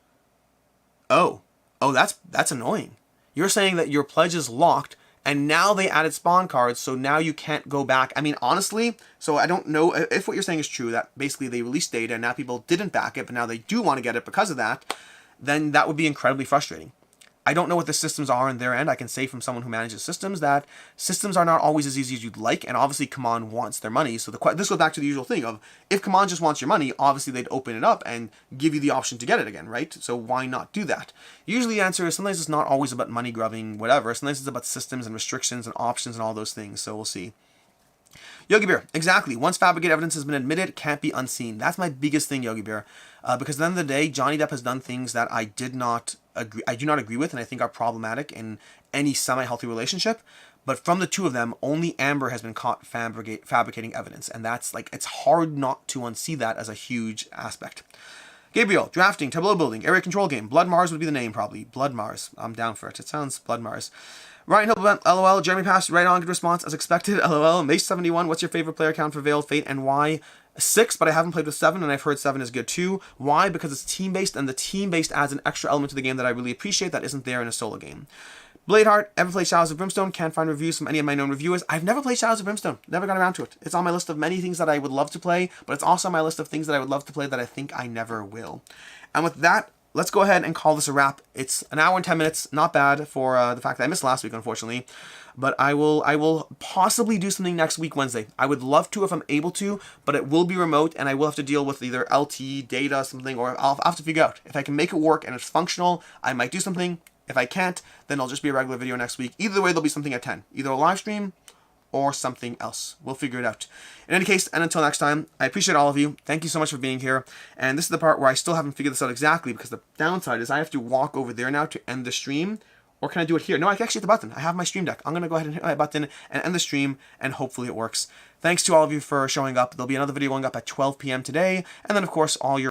Oh. Oh, that's annoying. You're saying that your pledge is locked, and now they added spawn cards, so now you can't go back. I mean, honestly, so I don't know if what you're saying is true, that basically they released data and now people didn't back it, but now they do want to get it because of that, then that would be incredibly frustrating. I don't know what the systems are on their end. I can say from someone who manages systems that systems are not always as easy as you'd like, and obviously CMON wants their money. So this goes back to the usual thing of, if CMON just wants your money, obviously they'd open it up and give you the option to get it again, right? So why not do that? Usually the answer is sometimes it's not always about money grubbing, whatever. Sometimes it's about systems and restrictions and options and all those things. So we'll see. Yogi Bear, exactly. Once fabricated evidence has been admitted, it can't be unseen. That's my biggest thing, Yogi Bear. Because at the end of the day, Johnny Depp has done things that I do not agree with, and I think are problematic in any semi-healthy relationship. But from the two of them, only Amber has been caught fabricating evidence, and that's like, it's hard not to unsee that as a huge aspect. Gabriel, drafting, tableau building, area control game. Blood Mars would be the name, probably. Blood Mars. I'm down for it. It sounds Blood Mars. Ryan Hill, LOL. Jeremy Pass, right on, good response as expected. LOL. Mace71, what's your favorite player count for Veiled Fate and why? 6, but I haven't played with 7, and I've heard 7 is good too. Why? Because it's team-based, and the team-based adds an extra element to the game that I really appreciate that isn't there in a solo game. Bladeheart, ever played Shadows of Brimstone? Can't find reviews from any of my known reviewers. I've never played Shadows of Brimstone. Never got around to it. It's on my list of many things that I would love to play, but it's also on my list of things that I would love to play that I think I never will. And with that, let's go ahead and call this a wrap. It's an hour and 10 minutes. Not bad for the fact that I missed last week, unfortunately. But I will possibly do something next week, Wednesday. I would love to if I'm able to, but it will be remote, and I will have to deal with either LT, data, something, or I'll have to figure out. If I can make it work and it's functional, I might do something. If I can't, then it'll just be a regular video next week. Either way, there'll be something at 10. Either a live stream or something else. We'll figure it out. In any case, and until next time, I appreciate all of you. Thank you so much for being here. And this is the part where I still haven't figured this out exactly, because the downside is I have to walk over there now to end the stream. Or can I do it here? No, I can actually hit the button. I have my stream deck. I'm going to go ahead and hit my button and end the stream, and hopefully it works. Thanks to all of you for showing up. There'll be another video going up at 12 p.m. today. And then, of course, all your